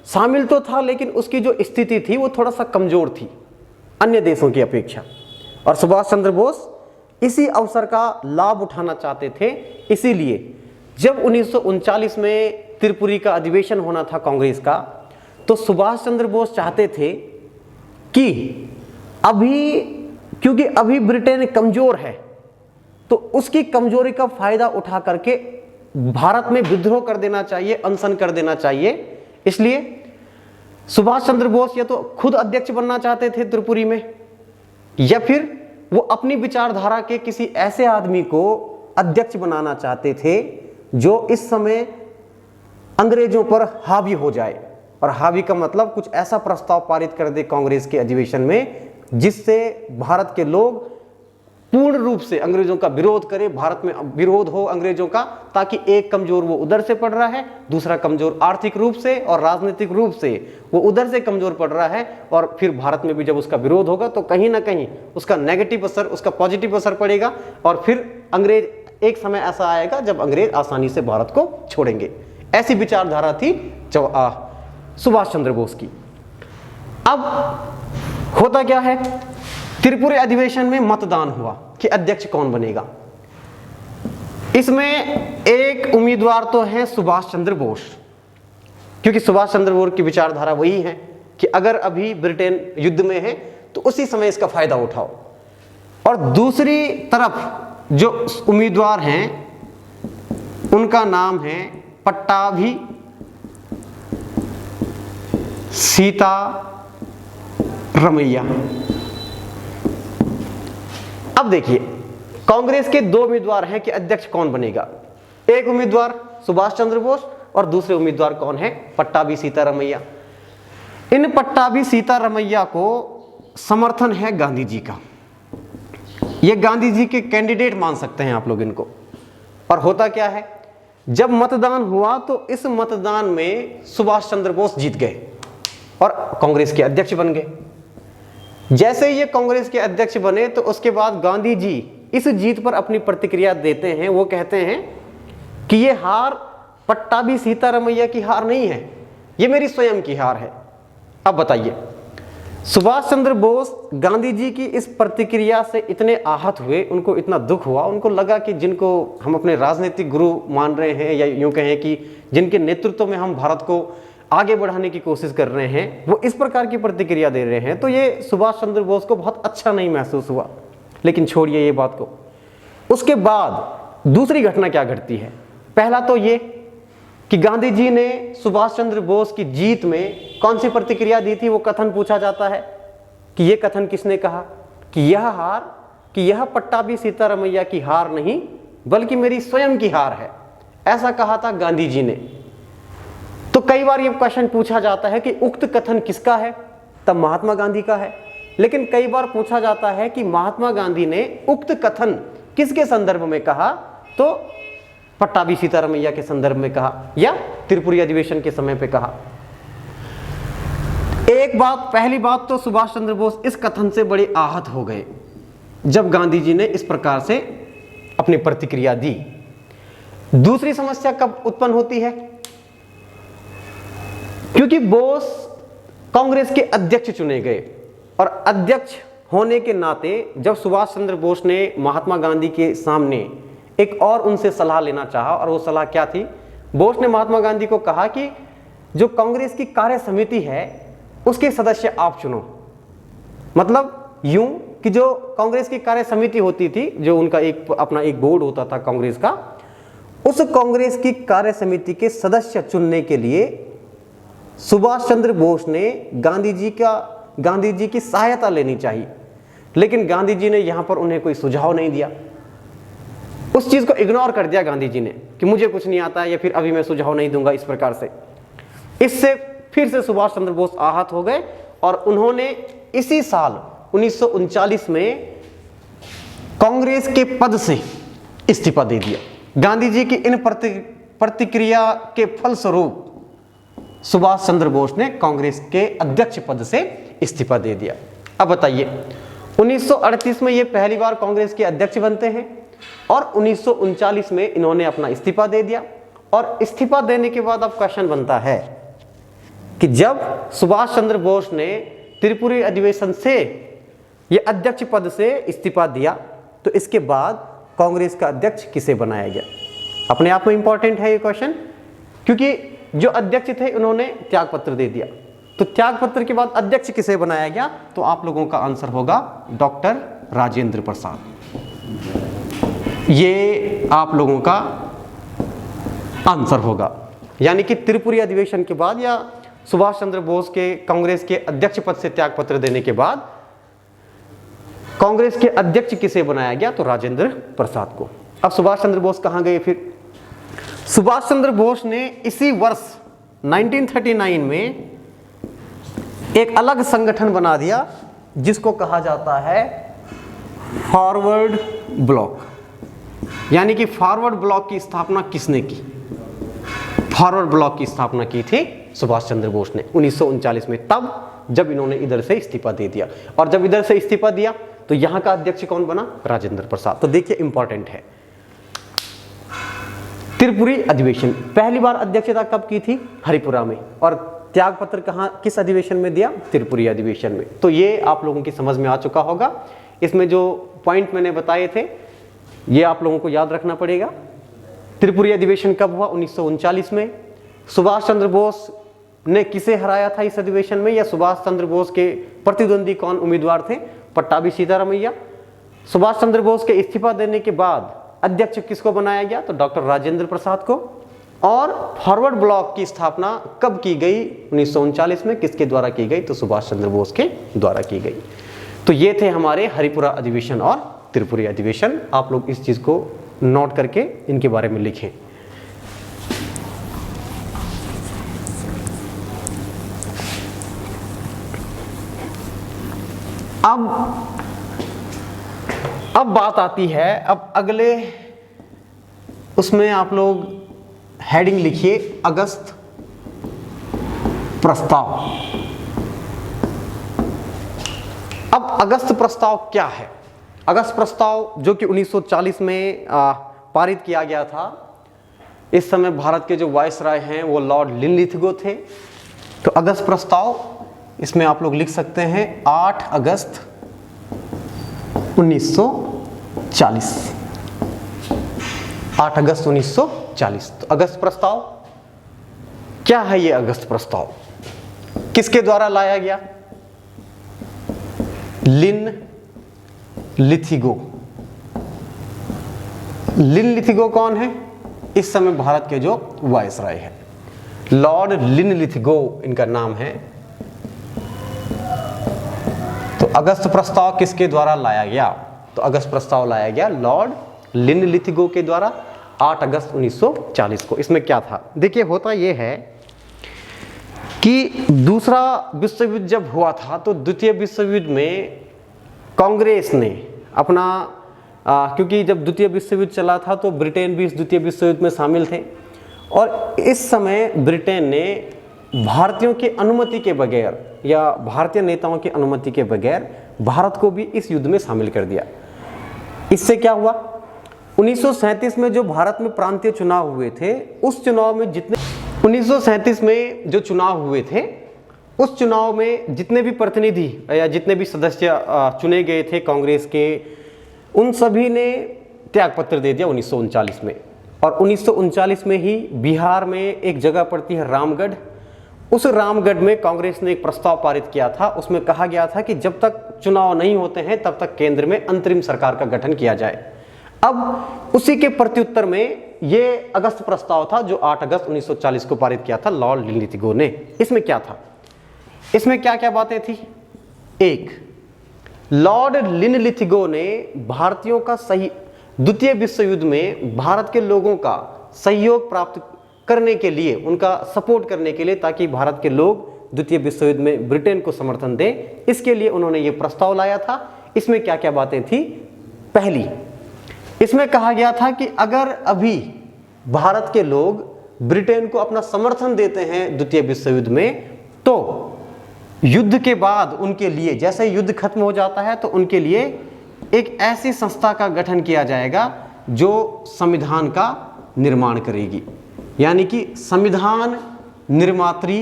शामिल तो था लेकिन उसकी जो स्थिति थी वो थोड़ा सा कमजोर थी अन्य देशों की अपेक्षा, और सुभाष चंद्र बोस इसी अवसर का लाभ उठाना चाहते थे। इसीलिए जब 1939 में त्रिपुरी का अधिवेशन होना था कांग्रेस का, तो सुभाष चंद्र बोस चाहते थे कि क्योंकि अभी ब्रिटेन कमजोर है, तो उसकी कमजोरी का फायदा उठा करके भारत में विद्रोह कर देना चाहिए, अनशन कर देना चाहिए। इसलिए सुभाष चंद्र बोस या तो खुद अध्यक्ष बनना चाहते थे त्रिपुरी में, या फिर वो अपनी विचारधारा के किसी ऐसे आदमी को अध्यक्ष बनाना चाहते थे जो इस समय अंग्रेजों पर हावी हो जाए। और हावी का मतलब कुछ ऐसा प्रस्ताव पारित कर दे कांग्रेस के अधिवेशन में जिससे भारत के लोग पूर्ण रूप से अंग्रेजों का विरोध करें, भारत में विरोध हो अंग्रेजों का, ताकि एक कमजोर वो उधर से पड़ रहा है, दूसरा कमजोर आर्थिक रूप से और राजनीतिक रूप से वो उधर से कमजोर पड़ रहा है, और फिर भारत में भी जब उसका विरोध होगा तो कहीं ना कहीं उसका नेगेटिव असर, उसका पॉजिटिव असर पड़ेगा, और फिर अंग्रेज एक समय ऐसा आएगा जब अंग्रेज आसानी से भारत को छोड़ेंगे। ऐसी विचारधारा थी सुभाष चंद्र बोस की। अब होता क्या है, त्रिपुरी अधिवेशन में मतदान हुआ कि अध्यक्ष कौन बनेगा। इसमें एक उम्मीदवार तो है सुभाष चंद्र बोस, क्योंकि सुभाष चंद्र बोस की विचारधारा वही है कि अगर अभी ब्रिटेन युद्ध में है तो उसी समय इसका फायदा उठाओ। और दूसरी तरफ जो उम्मीदवार हैं उनका नाम है पट्टाभी सीता रमैया। अब देखिए, कांग्रेस के दो उम्मीदवार हैं कि अध्यक्ष कौन बनेगा। एक उम्मीदवार सुभाष चंद्र बोस और दूसरे उम्मीदवार कौन है, पट्टाभी सीतारमैया। इन पट्टाभी सीतारमैया को समर्थन है गांधी जी का, ये गांधी जी के कैंडिडेट मान सकते हैं आप लोग इनको। और होता क्या है, जब मतदान हुआ तो इस मतदान में सुभाष चंद्र बोस जीत गए और कांग्रेस के अध्यक्ष बन गए। जैसे ये कांग्रेस के अध्यक्ष बने तो उसके बाद गांधी जी इस जीत पर अपनी प्रतिक्रिया देते हैं। वो कहते हैं कि ये हार पट्टाभी सीतारमैया की हार नहीं है, ये मेरी स्वयं की हार है। अब बताइए, सुभाष चंद्र बोस गांधी जी की इस प्रतिक्रिया से इतने आहत हुए, उनको इतना दुख हुआ, उनको लगा कि जिनको हम अपने राजनीतिक गुरु मान रहे हैं, या यूं कहें कि जिनके नेतृत्व में हम भारत को आगे बढ़ाने की कोशिश कर रहे हैं, वो इस प्रकार की प्रतिक्रिया दे रहे हैं, तो ये सुभाष चंद्र बोस को बहुत अच्छा नहीं महसूस हुआ। लेकिन छोड़िए ये बात को। उसके बाद दूसरी घटना क्या घटती है, पहला तो ये कि गांधी जी ने सुभाष चंद्र बोस की जीत में कौन सी प्रतिक्रिया दी थी, वो कथन पूछा जाता है कि ये कथन किसने कहा कि यह पट्टाभी सीतारमैया की हार नहीं बल्कि मेरी स्वयं की हार है, ऐसा कहा था गांधी जी ने। तो कई बार ये क्वेश्चन पूछा जाता है कि उक्त कथन किसका है, तब महात्मा गांधी का है। लेकिन कई बार पूछा जाता है कि महात्मा गांधी ने उक्त कथन किसके संदर्भ में कहा, तो पट्टाभी सीतारमैया के संदर्भ में कहा या त्रिपुरी अधिवेशन के समय पे कहा। एक बात, पहली बात तो सुभाष चंद्र बोस इस कथन से बड़े आहत हो गए जब गांधी जी ने इस प्रकार से अपनी प्रतिक्रिया दी। दूसरी समस्या कब उत्पन्न होती है? क्योंकि बोस कांग्रेस के अध्यक्ष चुने गए और अध्यक्ष होने के नाते जब सुभाष चंद्र बोस ने महात्मा गांधी के सामने एक और उनसे सलाह लेना चाहा, और वो सलाह क्या थी? बोस ने महात्मा गांधी को कहा कि जो कांग्रेस की कार्य समिति है उसके सदस्य आप चुनो। मतलब यूं कि जो कांग्रेस की कार्य समिति होती थी, जो उनका अपना एक बोर्ड होता था कांग्रेस का, उस कांग्रेस की कार्य समिति के सदस्य चुनने के लिए सुभाष चंद्र बोस ने गांधी जी की सहायता लेनी चाहिए। लेकिन गांधी जी ने यहां पर उन्हें कोई सुझाव नहीं दिया, उस चीज को इग्नोर कर दिया गांधी जी ने कि मुझे कुछ नहीं आता है या फिर अभी मैं सुझाव नहीं दूंगा इस प्रकार से। इससे फिर से सुभाष चंद्र बोस आहत हो गए और उन्होंने इसी साल 1939 में कांग्रेस के पद से इस्तीफा दे दिया। गांधी जी की इन प्रतिक्रिया के फलस्वरूप सुभाष चंद्र बोस ने कांग्रेस के अध्यक्ष पद से इस्तीफा दे दिया। अब बताइए, 1938 में ये पहली बार कांग्रेस के अध्यक्ष बनते हैं और 1939 में इन्होंने अपना इस्तीफा दे दिया। और इस्तीफा देने के बाद अब क्वेश्चन बनता है कि जब सुभाष चंद्र बोस ने त्रिपुरी अधिवेशन से ये अध्यक्ष पद से इस्तीफा दिया तो इसके बाद कांग्रेस का अध्यक्ष किसे बनाया गया? अपने आप में इंपॉर्टेंट है ये क्वेश्चन, क्योंकि जो अध्यक्ष थे उन्होंने त्यागपत्र दे दिया। तो त्यागपत्र के बाद अध्यक्ष किसे बनाया गया? तो आप लोगों का आंसर होगा डॉक्टर राजेंद्र प्रसाद। ये आप लोगों का आंसर होगा। यानी कि त्रिपुरी अधिवेशन के बाद या सुभाष चंद्र बोस के कांग्रेस के अध्यक्ष पद से त्यागपत्र देने के बाद कांग्रेस के अध्यक्ष किसे बनाया गया? तो राजेंद्र प्रसाद को। अब सुभाष चंद्र बोस कहां गए फिर? सुभाष चंद्र बोस ने इसी वर्ष 1939 में एक अलग संगठन बना दिया जिसको कहा जाता है फॉरवर्ड ब्लॉक। यानी कि फॉरवर्ड ब्लॉक की स्थापना किसने की? फॉरवर्ड ब्लॉक की स्थापना की थी सुभाष चंद्र बोस ने 1939 में, तब जब इन्होंने इधर से इस्तीफा दे दिया। और जब इधर से इस्तीफा दिया तो यहां का अध्यक्ष कौन बना? राजेंद्र प्रसाद। तो देखिए इंपॉर्टेंट है, त्रिपुरी अधिवेशन पहली बार अध्यक्षता कब की थी? हरिपुरा में। और त्यागपत्र कहां, किस अधिवेशन में दिया? त्रिपुरी अधिवेशन में। तो ये आप लोगों की समझ में आ चुका होगा। इसमें जो पॉइंट मैंने बताए थे ये आप लोगों को याद रखना पड़ेगा। त्रिपुरी अधिवेशन कब हुआ? 1939 में। सुभाष चंद्र बोस ने किसे हराया था इस अधिवेशन में, या सुभाष चंद्र बोस के प्रतिद्वंदी कौन उम्मीदवार थे? पट्टाभी सीतारामैया। सुभाष चंद्र बोस के इस्तीफा देने के बाद अध्यक्ष किसको बनाया गया? तो डॉक्टर राजेंद्र प्रसाद को। और फॉरवर्ड ब्लॉक की स्थापना कब की गई? 1939 में। किसके द्वारा की गई? तो सुभाष चंद्र बोस के द्वारा की गई। तो ये थे हमारे हरिपुरा अधिवेशन और त्रिपुरी अधिवेशन। आप लोग इस चीज को नोट करके इनके बारे में लिखें। अब बात आती है, अब अगले उसमें आप लोग हेडिंग लिखिए अगस्त प्रस्ताव। अब अगस्त प्रस्ताव क्या है? अगस्त प्रस्ताव जो कि 1940 में पारित किया गया था। इस समय भारत के जो वायसराय हैं वो लॉर्ड लिनलिथगो थे। तो अगस्त प्रस्ताव इसमें आप लोग लिख सकते हैं 8 अगस्त 1940। 8 अगस्त 1940। तो अगस्त प्रस्ताव क्या है? ये अगस्त प्रस्ताव किसके द्वारा लाया गया? लिनलिथगो। लिनलिथगो कौन है? इस समय भारत के जो वायसराय है, लॉर्ड लिनलिथगो इनका नाम है। तो अगस्त प्रस्ताव किसके द्वारा लाया गया? तो अगस्त प्रस्ताव लाया गया लॉर्ड लिनलिथगो के द्वारा 8 अगस्त 1940 को। इसमें क्या था? देखिए, होता यह है कि दूसरा विश्व युद्ध जब हुआ था तो द्वितीय विश्व युद्ध में कांग्रेस ने अपना क्योंकि जब द्वितीय विश्व युद्ध चला था तो ब्रिटेन भी इस द्वितीय विश्व युद्ध में शामिल थे, और इस समय ब्रिटेन ने भारतीयों की अनुमति के बगैर या भारतीय नेताओं की अनुमति के बगैर भारत को भी इस युद्ध में शामिल कर दिया। इससे क्या हुआ? 1937 में जो भारत में प्रांतीय चुनाव हुए थे, उस चुनाव में जितने 1937 में जो चुनाव हुए थे, उस चुनाव में जितने भी प्रतिनिधि या जितने भी सदस्य चुने गए थे कांग्रेस के, उन सभी ने त्यागपत्र दे दिया 1939 में। और 1939 में ही बिहार में एक जगह पड़ती है रामगढ़, उस रामगढ़ में कांग्रेस ने एक प्रस्ताव पारित किया था। उसमें कहा गया था कि जब तक चुनाव नहीं होते हैं तब तक केंद्र में अंतरिम सरकार का गठन किया जाए। अब उसी के प्रत्युत्तर में ये अगस्त प्रस्ताव था जो 8 अगस्त 1940 को पारित किया था लॉर्ड लिनलिथिगो ने। इसमें क्या था, इसमें क्या क्या बातें थी? एक, लॉर्ड लिनलिथिगो ने भारतीयों का सही द्वितीय विश्व युद्ध में भारत के लोगों का सहयोग प्राप्त करने के लिए, उनका सपोर्ट करने के लिए, ताकि भारत के लोग द्वितीय विश्व युद्ध में ब्रिटेन को समर्थन दें, इसके लिए उन्होंने ये प्रस्ताव लाया था। इसमें क्या क्या बातें थी? पहली, इसमें कहा गया था कि अगर अभी भारत के लोग ब्रिटेन को अपना समर्थन देते हैं द्वितीय विश्व युद्ध में, तो युद्ध के बाद उनके लिए, जैसे युद्ध खत्म हो जाता है तो उनके लिए एक ऐसी संस्था का गठन किया जाएगा जो संविधान का निर्माण करेगी, यानी कि संविधान निर्मात्री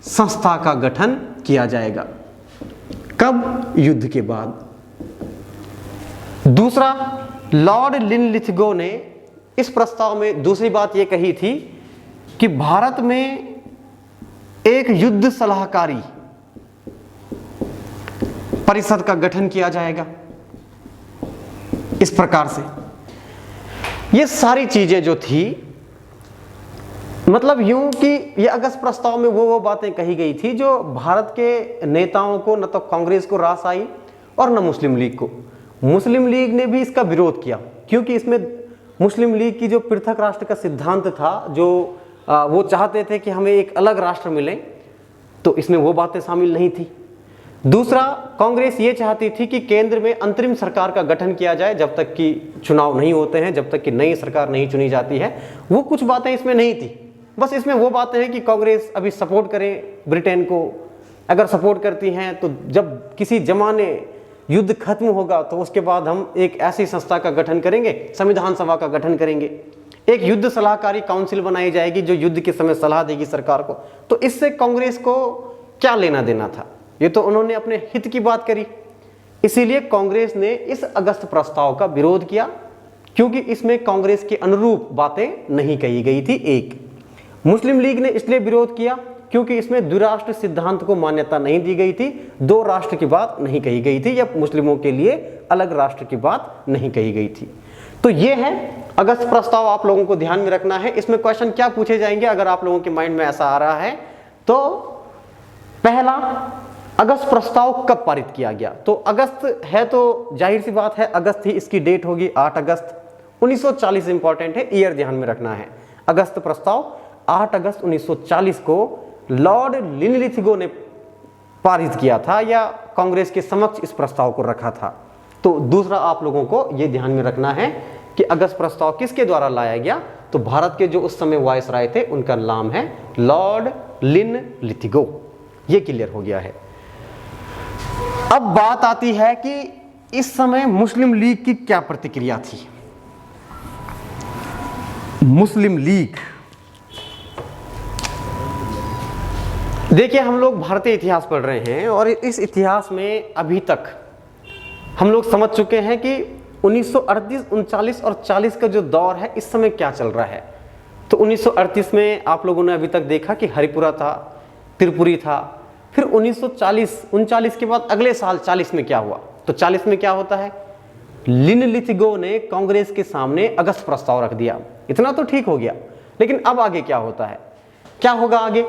संस्था का गठन किया जाएगा। कब? युद्ध के बाद। दूसरा, लॉर्ड लिनलिथिगो ने इस प्रस्ताव में दूसरी बात यह कही थी कि भारत में एक युद्ध सलाहकारी परिषद का गठन किया जाएगा। इस प्रकार से ये सारी चीजें जो थी, मतलब यूं कि ये अगस्त प्रस्ताव में वो बातें कही गई थी जो भारत के नेताओं को, न तो कांग्रेस को रास आई और न मुस्लिम लीग को। मुस्लिम लीग ने भी इसका विरोध किया, क्योंकि इसमें मुस्लिम लीग की जो पृथक राष्ट्र का सिद्धांत था, जो वो चाहते थे कि हमें एक अलग राष्ट्र मिले, तो इसमें वो बातें शामिल नहीं थी। दूसरा, कांग्रेस ये चाहती थी कि केंद्र में अंतरिम सरकार का गठन किया जाए जब तक कि चुनाव नहीं होते हैं, जब तक कि नई सरकार नहीं चुनी जाती है। वो कुछ बातें इसमें नहीं थी। बस इसमें वो बातें हैं कि कांग्रेस अभी सपोर्ट करे ब्रिटेन को, अगर सपोर्ट करती हैं तो जब किसी जमाने युद्ध खत्म होगा तो उसके बाद हम एक ऐसी संस्था का गठन करेंगे, संविधान सभा का गठन करेंगे, एक युद्ध सलाहकारी काउंसिल बनाई जाएगी जो युद्ध के समय सलाह देगी सरकार को। तो इससे कांग्रेस को क्या लेना देना था? ये तो उन्होंने अपने हित की बात करी। इसीलिए कांग्रेस ने इस अगस्त प्रस्ताव का विरोध किया, क्योंकि इसमें कांग्रेस के अनुरूप बातें नहीं कही गई थी। एक, मुस्लिम लीग ने इसलिए विरोध किया क्योंकि इसमें द्विराष्ट्र सिद्धांत को मान्यता नहीं दी गई थी, दो राष्ट्र की बात नहीं कही गई थी, या मुस्लिमों के लिए अलग राष्ट्र की बात नहीं कही गई थी। तो ये है अगस्त प्रस्ताव, आप लोगों को ध्यान में रखना है। इसमें क्वेश्चन क्या पूछे जाएंगे अगर आप लोगों के माइंड में ऐसा आ रहा है तो? पहला, अगस्त प्रस्ताव कब पारित किया गया? तो अगस्त है तो जाहिर सी बात है अगस्त ही इसकी डेट होगी, 8 अगस्त 1940 इंपॉर्टेंट है, ईयर ध्यान में रखना है। अगस्त प्रस्ताव 8 अगस्त 1940 को लॉर्ड लिनलिथिगो ने पारित किया था, या कांग्रेस के समक्ष इस प्रस्ताव को रखा था। तो दूसरा, आप लोगों को यह ध्यान में रखना है कि अगस्त प्रस्ताव किसके द्वारा लाया गया? तो भारत के जो उस समय वायसराय थे उनका नाम है लॉर्ड लिनलिथिगो। ये क्लियर हो गया है। अब बात आती है कि इस समय मुस्लिम लीग की क्या प्रतिक्रिया थी। मुस्लिम लीग, देखिए हम लोग भारतीय इतिहास पढ़ रहे हैं और इस इतिहास में अभी तक हम लोग समझ चुके हैं कि 1938, 39 और 40 का जो दौर है, इस समय क्या चल रहा है। तो 1938 में आप लोगों ने अभी तक देखा कि हरिपुरा था, त्रिपुरी था। फिर 1940, 39 के बाद अगले साल 40 में क्या हुआ? तो 40 में क्या होता है? लिनलिथिगो ने कांग्रेस के सामने अगस्त प्रस्ताव रख दिया। इतना तो ठीक हो गया, लेकिन अब आगे क्या होता है? क्या होगा आगे?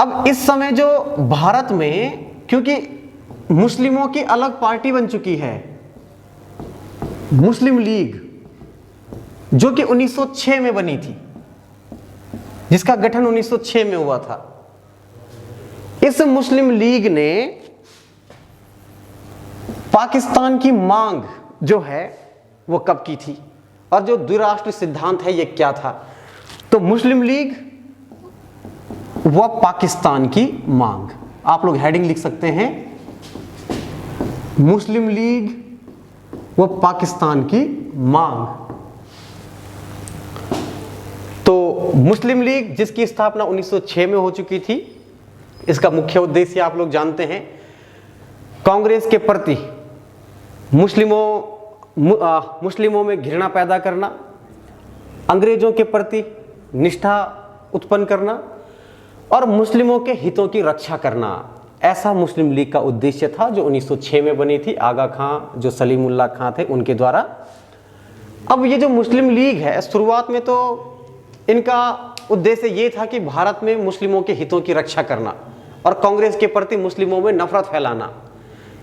अब इस समय जो भारत में, क्योंकि मुस्लिमों की अलग पार्टी बन चुकी है, मुस्लिम लीग, जो कि 1906 में बनी थी, जिसका गठन 1906 में हुआ था। इस मुस्लिम लीग ने पाकिस्तान की मांग जो है वो कब की थी, और जो द्विराष्ट्र सिद्धांत है ये क्या था? तो मुस्लिम लीग व पाकिस्तान की मांग, आप लोग हेडिंग लिख सकते हैं, मुस्लिम लीग व पाकिस्तान की मांग। तो मुस्लिम लीग जिसकी स्थापना 1906 में हो चुकी थी, इसका मुख्य उद्देश्य आप लोग जानते हैं, कांग्रेस के प्रति मुस्लिमों में घृणा पैदा करना, अंग्रेजों के प्रति निष्ठा उत्पन्न करना और मुस्लिमों के हितों की रक्षा करना। ऐसा मुस्लिम लीग का उद्देश्य था जो 1906 में बनी थी, आगा खां जो सलीमुल्लाह खां थे उनके द्वारा। अब ये जो मुस्लिम लीग है, शुरुआत में तो इनका उद्देश्य ये था कि भारत में मुस्लिमों के हितों की रक्षा करना और कांग्रेस के प्रति मुस्लिमों में नफरत फैलाना।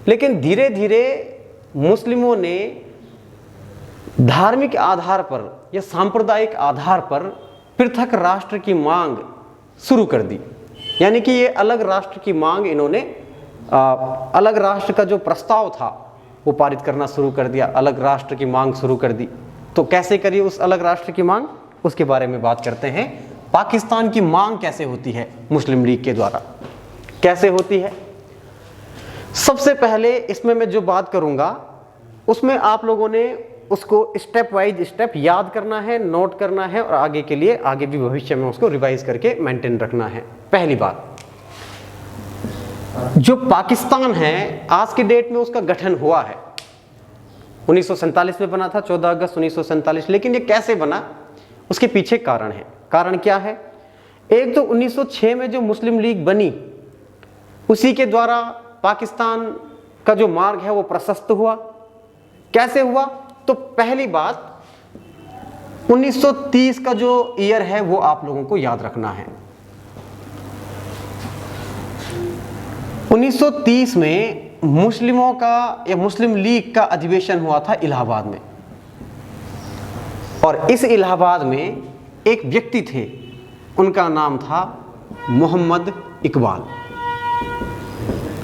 लेकिन धीरे धीरे मुस्लिमों ने धार्मिक आधार पर या सांप्रदायिक आधार पर पृथक राष्ट्र की मांग शुरू कर दी। यानी कि ये अलग राष्ट्र की मांग इन्होंने अलग राष्ट्र का जो प्रस्ताव था वो पारित करना शुरू कर दिया, अलग राष्ट्र की मांग शुरू कर दी। तो कैसे करिए उस अलग राष्ट्र की मांग, उसके बारे में बात करते हैं। पाकिस्तान की मांग कैसे होती है मुस्लिम लीग के द्वारा, कैसे होती है? सबसे पहले इसमें मैं जो बात करूंगा उसमें आप लोगों ने उसको स्टेप वाइज स्टेप याद करना है, नोट करना है और आगे के लिए आगे भी भविष्य में उसको रिवाइज करके मेंटेन रखना है। पहली बात, जो पाकिस्तान है आज की डेट में उसका गठन हुआ है 1947 में बना था, 14 अगस्त 1947। लेकिन ये कैसे बना, उसके पीछे कारण है। कारण क्या है? एक तो 1906 में जो मुस्लिम लीग बनी उसी के द्वारा पाकिस्तान का जो मार्ग है वो प्रशस्त हुआ। कैसे हुआ? तो पहली बात 1930 का जो ईयर है वो आप लोगों को याद रखना है। 1930 में मुस्लिमों का या मुस्लिम लीग का अधिवेशन हुआ था इलाहाबाद में, और इस इलाहाबाद में एक व्यक्ति थे, उनका नाम था मोहम्मद इकबाल।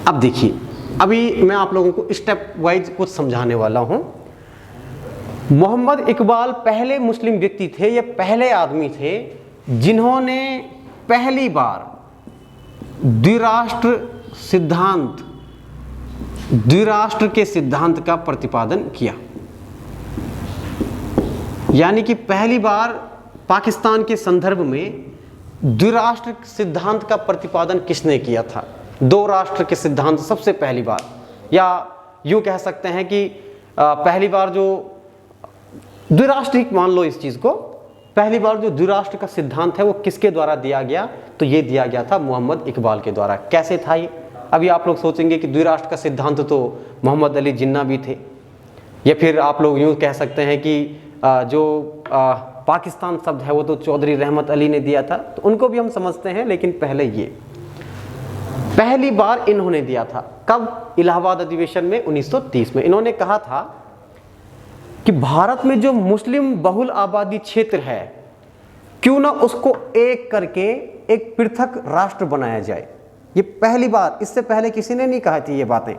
अब देखिए, अभी मैं आप लोगों को स्टेप वाइज कुछ समझाने वाला हूं। मोहम्मद इकबाल पहले मुस्लिम व्यक्ति थे, ये पहले आदमी थे जिन्होंने पहली बार द्विराष्ट्र के सिद्धांत का प्रतिपादन किया। यानी कि पहली बार पाकिस्तान के संदर्भ में द्विराष्ट्र सिद्धांत का प्रतिपादन किसने किया था? दो राष्ट्र के सिद्धांत सबसे पहली बार, या यूं कह सकते हैं कि पहली बार जो द्विराष्ट्र, मान लो इस चीज को, पहली बार जो द्विराष्ट्र का सिद्धांत है वो किसके द्वारा दिया गया? तो ये दिया गया था मोहम्मद इकबाल के द्वारा। कैसे था ये? अभी आप लोग सोचेंगे कि द्विराष्ट्र का सिद्धांत तो मोहम्मद अली जिन्ना भी थे, या फिर आप लोग यूं कह सकते हैं कि जो पाकिस्तान शब्द है वो तो चौधरी रहमत अली ने दिया था, तो उनको भी हम समझते हैं। लेकिन पहले ये पहली बार इन्होंने दिया था। कब? इलाहाबाद अधिवेशन में 1930 में। इन्होंने कहा था कि भारत में जो मुस्लिम बहुल आबादी क्षेत्र है क्यों ना उसको एक करके एक पृथक राष्ट्र बनाया जाए। ये पहली बार, इससे पहले किसी ने नहीं कहा थी ये बातें।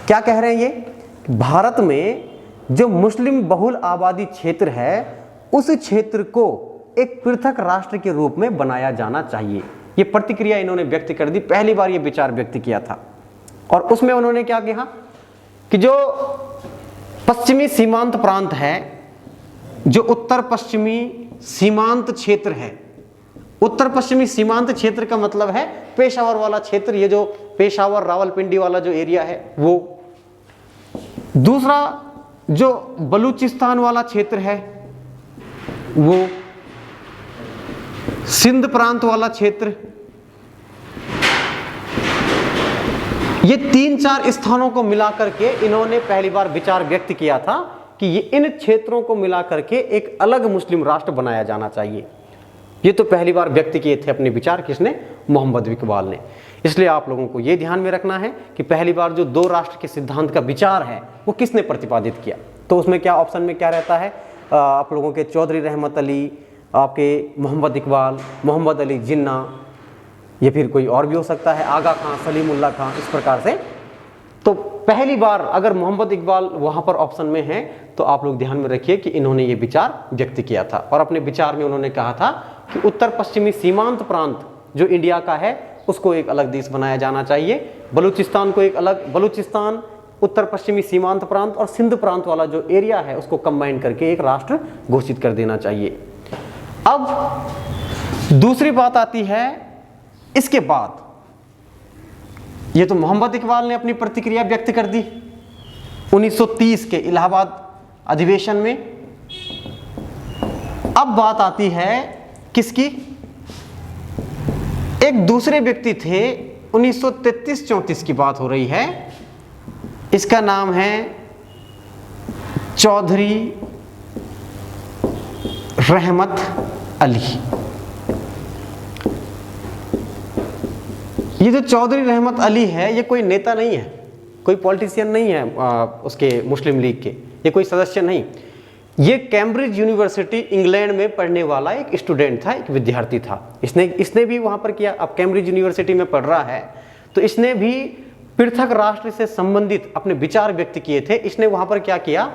क्या कह रहे हैं ये? भारत में जो मुस्लिम बहुल आबादी क्षेत्र है उस क्षेत्र को एक पृथक राष्ट्र के रूप में बनाया जाना चाहिए। ये प्रतिक्रिया इन्होंने व्यक्त कर दी, पहली बार ये विचार व्यक्त किया था। और उसमें उन्होंने क्या कहा कि जो पश्चिमी सीमांत प्रांत है, जो उत्तर पश्चिमी सीमांत क्षेत्र है, उत्तर पश्चिमी सीमांत क्षेत्र का मतलब है पेशावर वाला क्षेत्र, ये जो पेशावर रावलपिंडी वाला जो एरिया है वो। दूसरा जो बलूचिस्तान वाला क्षेत्र है वो, सिंध प्रांत वाला क्षेत्र, ये 3-4 स्थानों को मिलाकर के इन्होंने पहली बार विचार व्यक्त किया था कि ये इन क्षेत्रों को मिलाकर के एक अलग मुस्लिम राष्ट्र बनाया जाना चाहिए। ये तो पहली बार व्यक्त किए थे अपने विचार, किसने? मोहम्मद इकबाल ने। इसलिए आप लोगों को ये ध्यान में रखना है कि पहली बार जो दो राष्ट्र के सिद्धांत का विचार है वो किसने प्रतिपादित किया। तो उसमें क्या ऑप्शन में क्या रहता है आप लोगों के? चौधरी रहमत अली, आपके मोहम्मद इकबाल, मोहम्मद अली जिन्ना, या फिर कोई और भी हो सकता है, आगा खां, सलीमुल्लाह खां, इस प्रकार से। तो पहली बार अगर मोहम्मद इकबाल वहां पर ऑप्शन में है तो आप लोग ध्यान में रखिए कि इन्होंने ये विचार व्यक्त किया था। और अपने विचार में उन्होंने कहा था कि उत्तर पश्चिमी सीमांत प्रांत जो इंडिया का है उसको एक अलग देश बनाया जाना चाहिए, बलूचिस्तान को एक अलग, बलूचिस्तान उत्तर पश्चिमी सीमांत प्रांत और सिंध प्रांत वाला जो एरिया है उसको कंबाइन करके एक राष्ट्र घोषित कर देना चाहिए। अब दूसरी बात आती है इसके बाद, ये तो मोहम्मद इकबाल ने अपनी प्रतिक्रिया व्यक्त कर दी 1930 के इलाहाबाद अधिवेशन में। अब बात आती है किसकी, एक दूसरे व्यक्ति थे, 1933-34 की बात हो रही है, इसका नाम है चौधरी रहमत अली। ये जो चौधरी रहमत अली है ये कोई नेता नहीं है, कोई पॉलिटिशियन नहीं है उसके मुस्लिम लीग के, ये कोई सदस्य नहीं, ये कैम्ब्रिज यूनिवर्सिटी इंग्लैंड में पढ़ने वाला एक स्टूडेंट था, एक विद्यार्थी था। इसने भी वहाँ पर किया, अब कैम्ब्रिज यूनिवर्सिटी में पढ़ रहा है तो इसने भी पृथक राष्ट्र से संबंधित अपने विचार व्यक्त किए थे। इसने वहाँ पर क्या किया,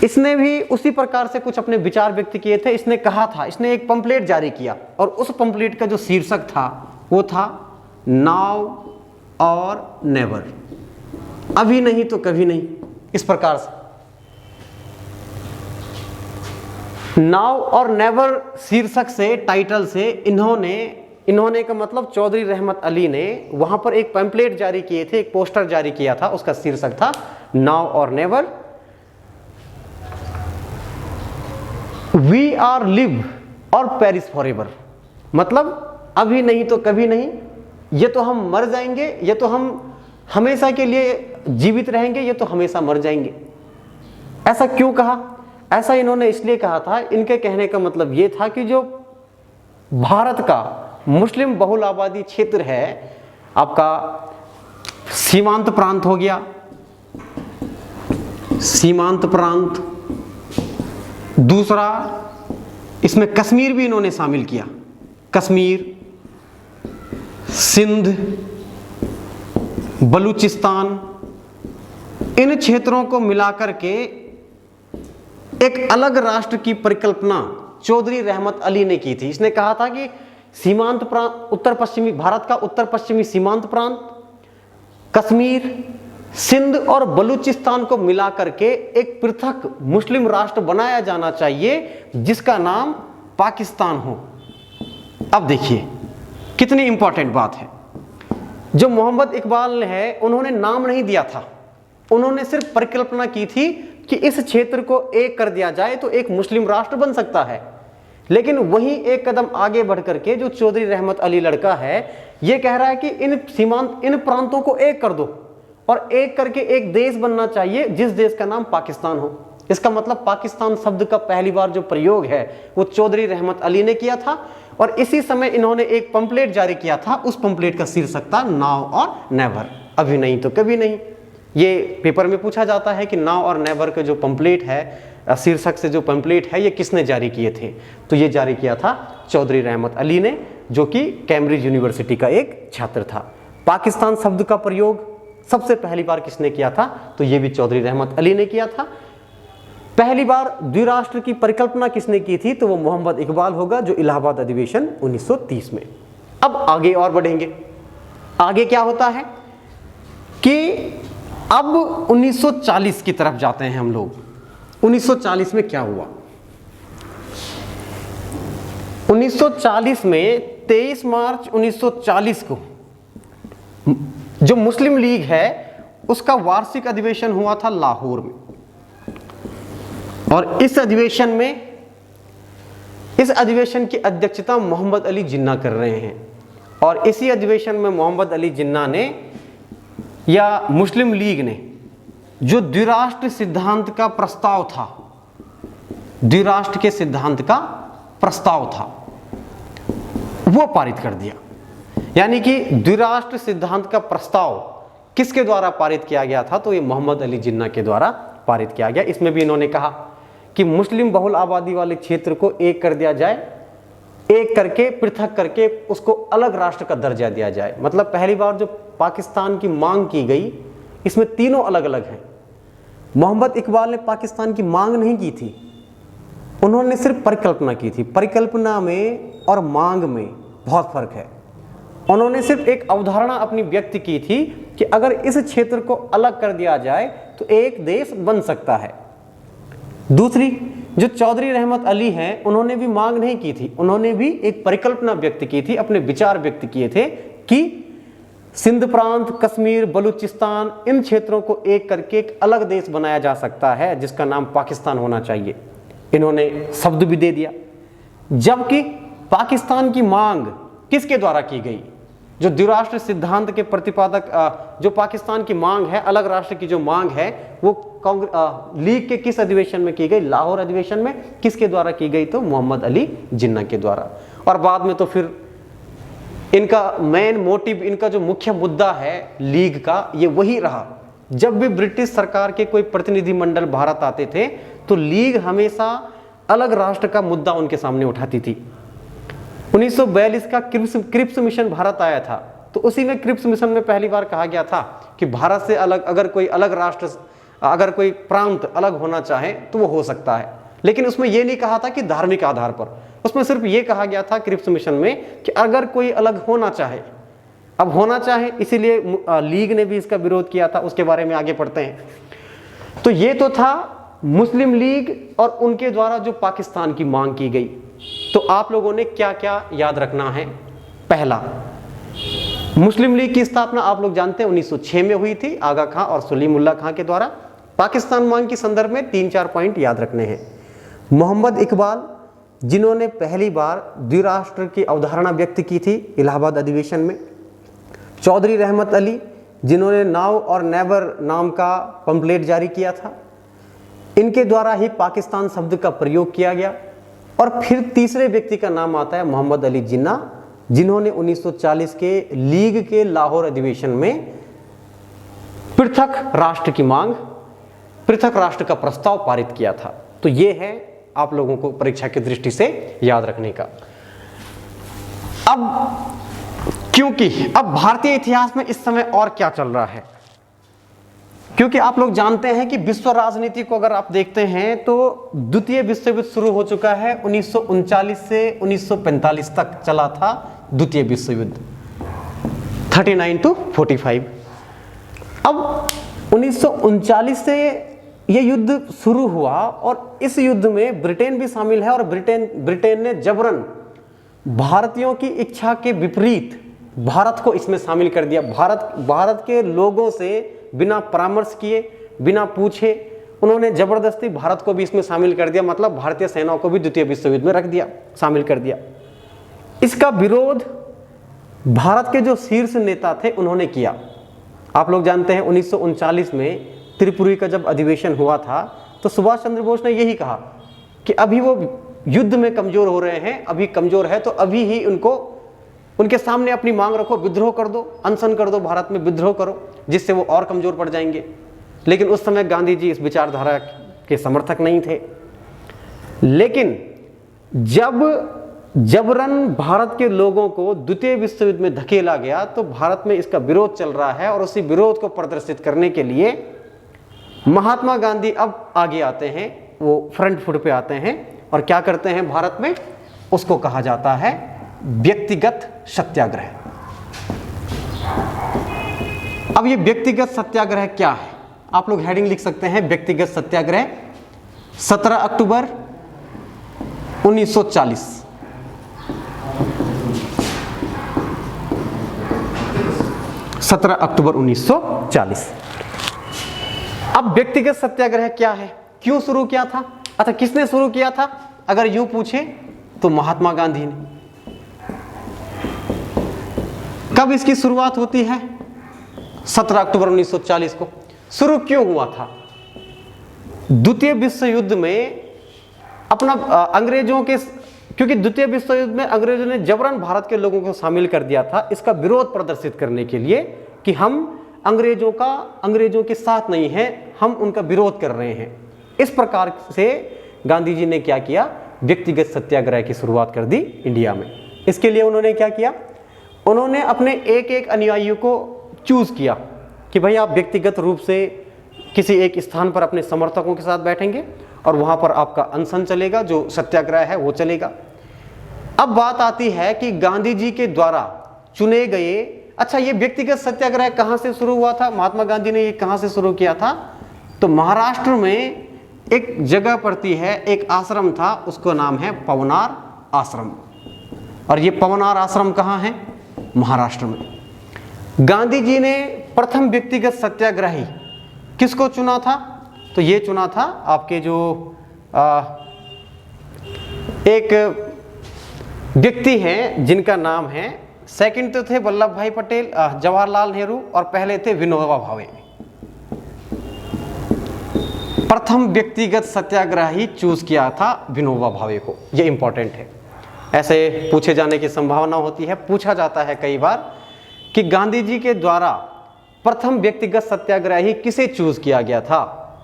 इसने भी उसी प्रकार से कुछ अपने विचार व्यक्त किए थे। इसने कहा था, इसने एक पंपलेट जारी किया और उस पंपलेट का जो शीर्षक था वो था नाउ और नेवर, अभी नहीं तो कभी नहीं। इस प्रकार से नाउ और नेवर शीर्षक से, टाइटल से इन्होंने का मतलब चौधरी रहमत अली ने वहां पर एक पैम्पलेट जारी किए थे, एक पोस्टर जारी किया था, उसका शीर्षक था नाउ और नेवर, वी आर लिव और पेरिस फॉरएवर, मतलब अभी नहीं तो कभी नहीं, ये तो हम मर जाएंगे, ये तो हम हमेशा के लिए जीवित रहेंगे, ये तो हमेशा मर जाएंगे। ऐसा क्यों कहा? ऐसा इन्होंने इसलिए कहा था, इनके कहने का मतलब ये था कि जो भारत का मुस्लिम बहुल आबादी क्षेत्र है, आपका सीमांत प्रांत हो गया, सीमांत प्रांत, दूसरा इसमें कश्मीर भी इन्होंने शामिल किया, कश्मीर, सिंध, बलूचिस्तान, इन क्षेत्रों को मिलाकर के एक अलग राष्ट्र की परिकल्पना चौधरी रहमत अली ने की थी। इसने कहा था कि सीमांत प्रांत, उत्तर पश्चिमी भारत का उत्तर पश्चिमी सीमांत प्रांत, कश्मीर, सिंध और बलूचिस्तान को मिलाकर के एक पृथक मुस्लिम राष्ट्र बनाया जाना चाहिए जिसका नाम पाकिस्तान हो। अब देखिए कितनी इंपॉर्टेंट बात है। जो मोहम्मद इकबाल है उन्होंने नाम नहीं दिया था, उन्होंने सिर्फ परिकल्पना की थी कि इस क्षेत्र को एक कर दिया जाए तो एक मुस्लिम राष्ट्र बन सकता है। लेकिन वहीं एक कदम आगे बढ़ करके जो चौधरी रहमत अली लड़का है ये कह रहा है कि इन प्रांतों को एक कर दो और एक करके एक देश बनना चाहिए जिस देश का नाम पाकिस्तान हो। इसका मतलब पाकिस्तान शब्द का पहली बार जो प्रयोग है वो चौधरी रहमत अली ने किया था और इसी समय इन्होंने एक पंपलेट जारी किया था, उस पंपलेट का शीर्षक था नाउ और नेवर, अभी नहीं तो कभी नहीं। ये पेपर में पूछा जाता है कि नाउ और नेवर का जो पंपलेट है, शीर्षक से जो पंपलेट है, ये किसने जारी किए थे? तो ये जारी किया था चौधरी रहमत अली ने, जो कि कैम्ब्रिज यूनिवर्सिटी का एक छात्र था। पाकिस्तान शब्द का प्रयोग सबसे पहली बार किसने किया था? तो ये भी चौधरी रहमत अली ने किया था। पहली बार द्विराष्ट्र की परिकल्पना किसने की थी? तो वो मोहम्मद इकबाल होगा, जो इलाहाबाद अधिवेशन 1930 में। अब आगे और बढ़ेंगे। आगे क्या होता है कि अब 1940 की तरफ जाते हैं हम लोग। 1940 में क्या हुआ? 1940 में 23 मार्च 1940 को जो मुस्लिम लीग है उसका वार्षिक अधिवेशन हुआ था लाहौर में, और इस अधिवेशन की अध्यक्षता मोहम्मद अली जिन्ना कर रहे हैं। और इसी अधिवेशन में मोहम्मद अली जिन्ना ने या मुस्लिम लीग ने जो द्विराष्ट्र सिद्धांत का प्रस्ताव था, द्विराष्ट्र के सिद्धांत का प्रस्ताव था, वो पारित कर दिया। यानी कि द्विराष्ट्र सिद्धांत का प्रस्ताव किसके द्वारा पारित किया गया था? तो ये मोहम्मद अली जिन्ना के द्वारा पारित किया गया। इसमें भी इन्होंने कहा कि मुस्लिम बहुल आबादी वाले क्षेत्र को एक कर दिया जाए, एक करके पृथक करके उसको अलग राष्ट्र का दर्जा दिया जाए। मतलब पहली बार जो पाकिस्तान की मांग की गई, इसमें तीनों अलग अलग हैं। मोहम्मद इकबाल ने पाकिस्तान की मांग नहीं की थी, उन्होंने सिर्फ परिकल्पना की थी। परिकल्पना में और मांग में बहुत फर्क है। उन्होंने सिर्फ एक अवधारणा अपनी व्यक्त की थी कि अगर इस क्षेत्र को अलग कर दिया जाए तो एक देश बन सकता है। दूसरी, जो चौधरी रहमत अली हैं, उन्होंने भी मांग नहीं की थी, उन्होंने भी एक परिकल्पना व्यक्त की थी, अपने विचार व्यक्त किए थे कि सिंध प्रांत, कश्मीर, बलूचिस्तान, इन क्षेत्रों को एक करके एक अलग देश बनाया जा सकता है जिसका नाम पाकिस्तान होना चाहिए। इन्होंने शब्द भी दे दिया। जबकि पाकिस्तान की मांग किसके द्वारा की गई? जो द्विराष्ट्र सिद्धांत के प्रतिपादक, जो पाकिस्तान की मांग है, अलग राष्ट्र की जो मांग है, वो लीग के किस अधिवेशन में की गई? लाहौर अधिवेशन में। किसके द्वारा की गई? तो मोहम्मद अली जिन्ना के द्वारा। और बाद में तो फिर इनका मेन मोटिव, इनका जो मुख्य मुद्दा है लीग का, ये वही रहा। जब भी ब्रिटिश सरकार के कोई प्रतिनिधिमंडल भारत आते थे तो लीग हमेशा अलग राष्ट्र का मुद्दा उनके सामने उठाती थी। 1942 का क्रिप्स मिशन भारत आया था, तो उसी में क्रिप्स मिशन में पहली बार कहा गया था कि भारत से अलग अगर कोई अलग राष्ट्र, अगर कोई प्रांत अलग होना चाहे तो वो हो सकता है। लेकिन उसमें ये नहीं कहा था कि धार्मिक आधार पर, उसमें सिर्फ ये कहा गया था क्रिप्स मिशन में कि अगर कोई अलग होना चाहे, अब होना चाहे, इसीलिए लीग ने भी इसका विरोध किया था। उसके बारे में आगे पढ़ते हैं। तो ये तो था मुस्लिम लीग और उनके द्वारा जो पाकिस्तान की मांग की गई। तो आप लोगों ने क्या क्या याद रखना है? पहला, मुस्लिम लीग की स्थापना आप लोग जानते हैं 1906 में हुई थी, आगा खां और सलीमुल्लाह खां के द्वारा। पाकिस्तान मांग के संदर्भ में 3-4 पॉइंट याद रखने हैं। मोहम्मद इकबाल, जिन्होंने पहली बार द्विराष्ट्र की अवधारणा व्यक्त की थी इलाहाबाद अधिवेशन में। चौधरी रहमत अली, जिन्होंने नाउ और नेवर नाम का पंपलेट जारी किया था, इनके द्वारा ही पाकिस्तान शब्द का प्रयोग किया गया। और फिर तीसरे व्यक्ति का नाम आता है मोहम्मद अली जिन्ना, जिन्होंने 1940 के लीग के लाहौर अधिवेशन में पृथक राष्ट्र की मांग, पृथक राष्ट्र का प्रस्ताव पारित किया था। तो ये है आप लोगों को परीक्षा की दृष्टि से याद रखने का। अब क्योंकि अब भारतीय इतिहास में इस समय और क्या चल रहा है, क्योंकि आप लोग जानते हैं कि विश्व राजनीति को अगर आप देखते हैं तो द्वितीय विश्व युद्ध शुरू हो चुका है। 1939 से 1945 तक चला था द्वितीय विश्व युद्ध, 39 to 45। अब 1939 से यह युद्ध शुरू हुआ और इस युद्ध में ब्रिटेन भी शामिल है। और ब्रिटेन ने जबरन भारतीयों की इच्छा के विपरीत भारत को इसमें शामिल कर दिया। भारत के लोगों से बिना परामर्श किए, बिना पूछे उन्होंने जबरदस्ती भारत को भी इसमें शामिल कर दिया। मतलब भारतीय सेनाओं को भी द्वितीय विश्व युद्ध में रख दिया, शामिल कर दिया। इसका विरोध भारत के जो शीर्ष नेता थे उन्होंने किया। आप लोग जानते हैं 1939 में त्रिपुरी का जब अधिवेशन हुआ था तो सुभाष चंद्र बोस ने यही कहा कि अभी वो युद्ध में कमजोर हो रहे हैं, अभी कमजोर है तो अभी ही उनके सामने अपनी मांग रखो, विद्रोह कर दो, अनशन कर दो, भारत में विद्रोह करो, जिससे वो और कमजोर पड़ जाएंगे। लेकिन उस समय गांधी जी इस विचारधारा के समर्थक नहीं थे। लेकिन जब जबरन भारत के लोगों को द्वितीय विश्व युद्ध में धकेला गया तो भारत में इसका विरोध चल रहा है। और उसी विरोध को प्रदर्शित करने के लिए महात्मा गांधी अब आगे आते हैं, वो फ्रंट फुट पे आते हैं और क्या करते हैं भारत में? उसको कहा जाता है व्यक्तिगत सत्याग्रह। अब ये व्यक्तिगत सत्याग्रह क्या है? आप लोग हेडिंग लिख सकते हैं, व्यक्तिगत सत्याग्रह 17 अक्टूबर 1940। अक्टूबर 1940। अब व्यक्तिगत सत्याग्रह क्या है, क्यों शुरू किया था, अतः किसने शुरू किया था? अगर यूं पूछे तो महात्मा गांधी ने। कब इसकी शुरुआत होती है? 17 अक्टूबर 1940 को। शुरू क्यों हुआ था? द्वितीय विश्व युद्ध में अपना अंग्रेजों के, क्योंकि द्वितीय विश्व युद्ध में अंग्रेजों ने जबरन भारत के लोगों को शामिल कर दिया था, इसका विरोध प्रदर्शित करने के लिए कि हम अंग्रेजों के साथ नहीं हैं, हम उनका विरोध कर रहे हैं। इस प्रकार से गांधी जी ने क्या किया? व्यक्तिगत सत्याग्रह की शुरुआत कर दी इंडिया में। इसके लिए उन्होंने क्या किया? उन्होंने अपने एक एक अनुयायियों को चूज किया कि भाई आप व्यक्तिगत रूप से किसी एक स्थान पर अपने समर्थकों के साथ बैठेंगे और वहां पर आपका अनशन चलेगा, जो सत्याग्रह है वो चलेगा। अब बात आती है कि गांधी जी के द्वारा चुने गए। अच्छा, ये व्यक्तिगत सत्याग्रह कहाँ से शुरू हुआ था, महात्मा गांधी ने ये कहाँ से शुरू किया था? तो महाराष्ट्र में एक जगह पड़ती है, एक आश्रम था, उसका नाम है पवनार आश्रम। और ये पवनार आश्रम कहाँ है? महाराष्ट्र में। गांधी जी ने प्रथम व्यक्तिगत सत्याग्रही किसको चुना था? तो ये चुना था आपके जो एक व्यक्ति हैं जिनका नाम है, सेकंड तो थे वल्लभ भाई पटेल, जवाहरलाल नेहरू, और पहले थे विनोबा भावे। प्रथम व्यक्तिगत सत्याग्रही चूज किया था विनोबा भावे को, ये इंपॉर्टेंट है। ऐसे पूछे जाने की संभावना होती है, पूछा जाता है कई बार कि गांधी जी के द्वारा प्रथम व्यक्तिगत सत्याग्रही किसे चूज किया गया था,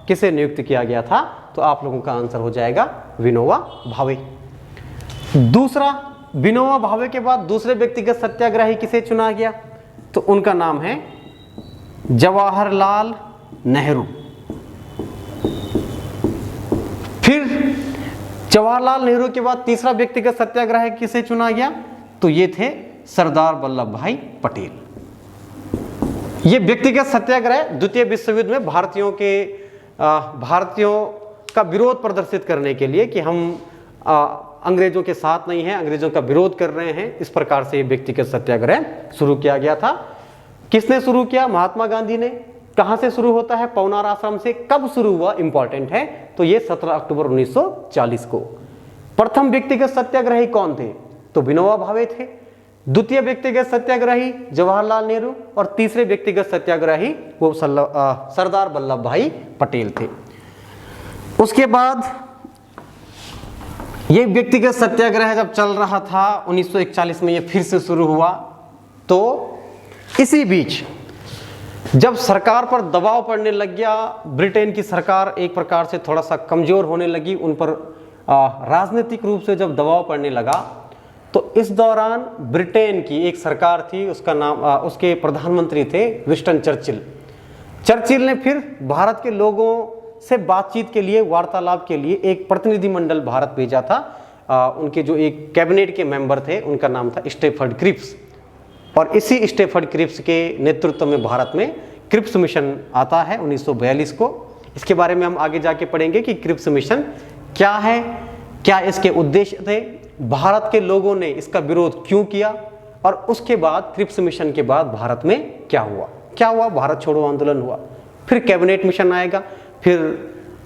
किसे नियुक्त किया गया था? तो आप लोगों का आंसर हो जाएगा विनोबा भावे। दूसरा, विनोबा भावे के बाद दूसरे व्यक्तिगत सत्याग्रही किसे चुना गया? तो उनका नाम है जवाहरलाल नेहरू। फिर जवाहरलाल नेहरू के बाद तीसरा व्यक्तिगत सत्याग्रही किसे चुना गया? तो ये थे सरदार वल्लभ भाई पटेल। ये व्यक्तिगत सत्याग्रह द्वितीय विश्व युद्ध में भारतीयों का विरोध प्रदर्शित करने के लिए कि हम अंग्रेजों के साथ नहीं हैं, अंग्रेजों का विरोध कर रहे हैं, इस प्रकार से व्यक्तिगत सत्याग्रह शुरू किया गया था। किसने शुरू किया? महात्मा गांधी ने। कहां से शुरू होता है? पवनार आश्रम से। कब शुरू हुआ? इंपॉर्टेंट है। तो ये 17 अक्टूबर 1940 को। प्रथम व्यक्तिगत सत्याग्रही कौन थे? तो विनोबा भावे थे। द्वितीय व्यक्तिगत सत्याग्रही जवाहरलाल नेहरू, और तीसरे व्यक्तिगत सत्याग्रही वो सरदार वल्लभ भाई पटेल थे। उसके बाद ये व्यक्तिगत सत्याग्रह जब चल रहा था 1941 में, ये फिर से शुरू हुआ। तो इसी बीच जब सरकार पर दबाव पड़ने लग गया, ब्रिटेन की सरकार एक प्रकार से थोड़ा सा कमजोर होने लगी, उन पर राजनीतिक रूप से जब दबाव पड़ने लगा, तो इस दौरान ब्रिटेन की एक सरकार थी, उसका नाम उसके प्रधानमंत्री थे विंस्टन चर्चिल। चर्चिल ने फिर भारत के लोगों से बातचीत के लिए, वार्तालाप के लिए एक प्रतिनिधिमंडल भारत भेजा था। उनके जो एक कैबिनेट के मेंबर थे, उनका नाम था स्टेफर्ड क्रिप्स। और इसी स्टेफर्ड क्रिप्स के नेतृत्व में भारत में क्रिप्स मिशन आता है 1942 को। इसके बारे में हम आगे जाके पढ़ेंगे कि क्रिप्स मिशन क्या है, क्या इसके उद्देश्य थे, भारत के लोगों ने इसका विरोध क्यों किया, और उसके बाद क्रिप्स मिशन के बाद भारत में क्या हुआ? भारत छोड़ो आंदोलन हुआ। फिर कैबिनेट मिशन आएगा, फिर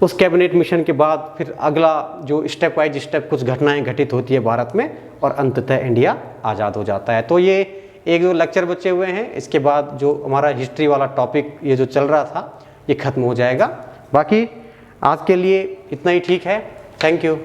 उस कैबिनेट मिशन के बाद फिर अगला जो स्टेप बाय स्टेप कुछ घटनाएं घटित होती है भारत में, और अंततः इंडिया आज़ाद हो जाता है। तो ये एक दो लेक्चर बचे हुए हैं, इसके बाद जो हमारा हिस्ट्री वाला टॉपिक ये जो चल रहा था ये खत्म हो जाएगा। बाकी आज के लिए इतना ही ठीक है। Thank you.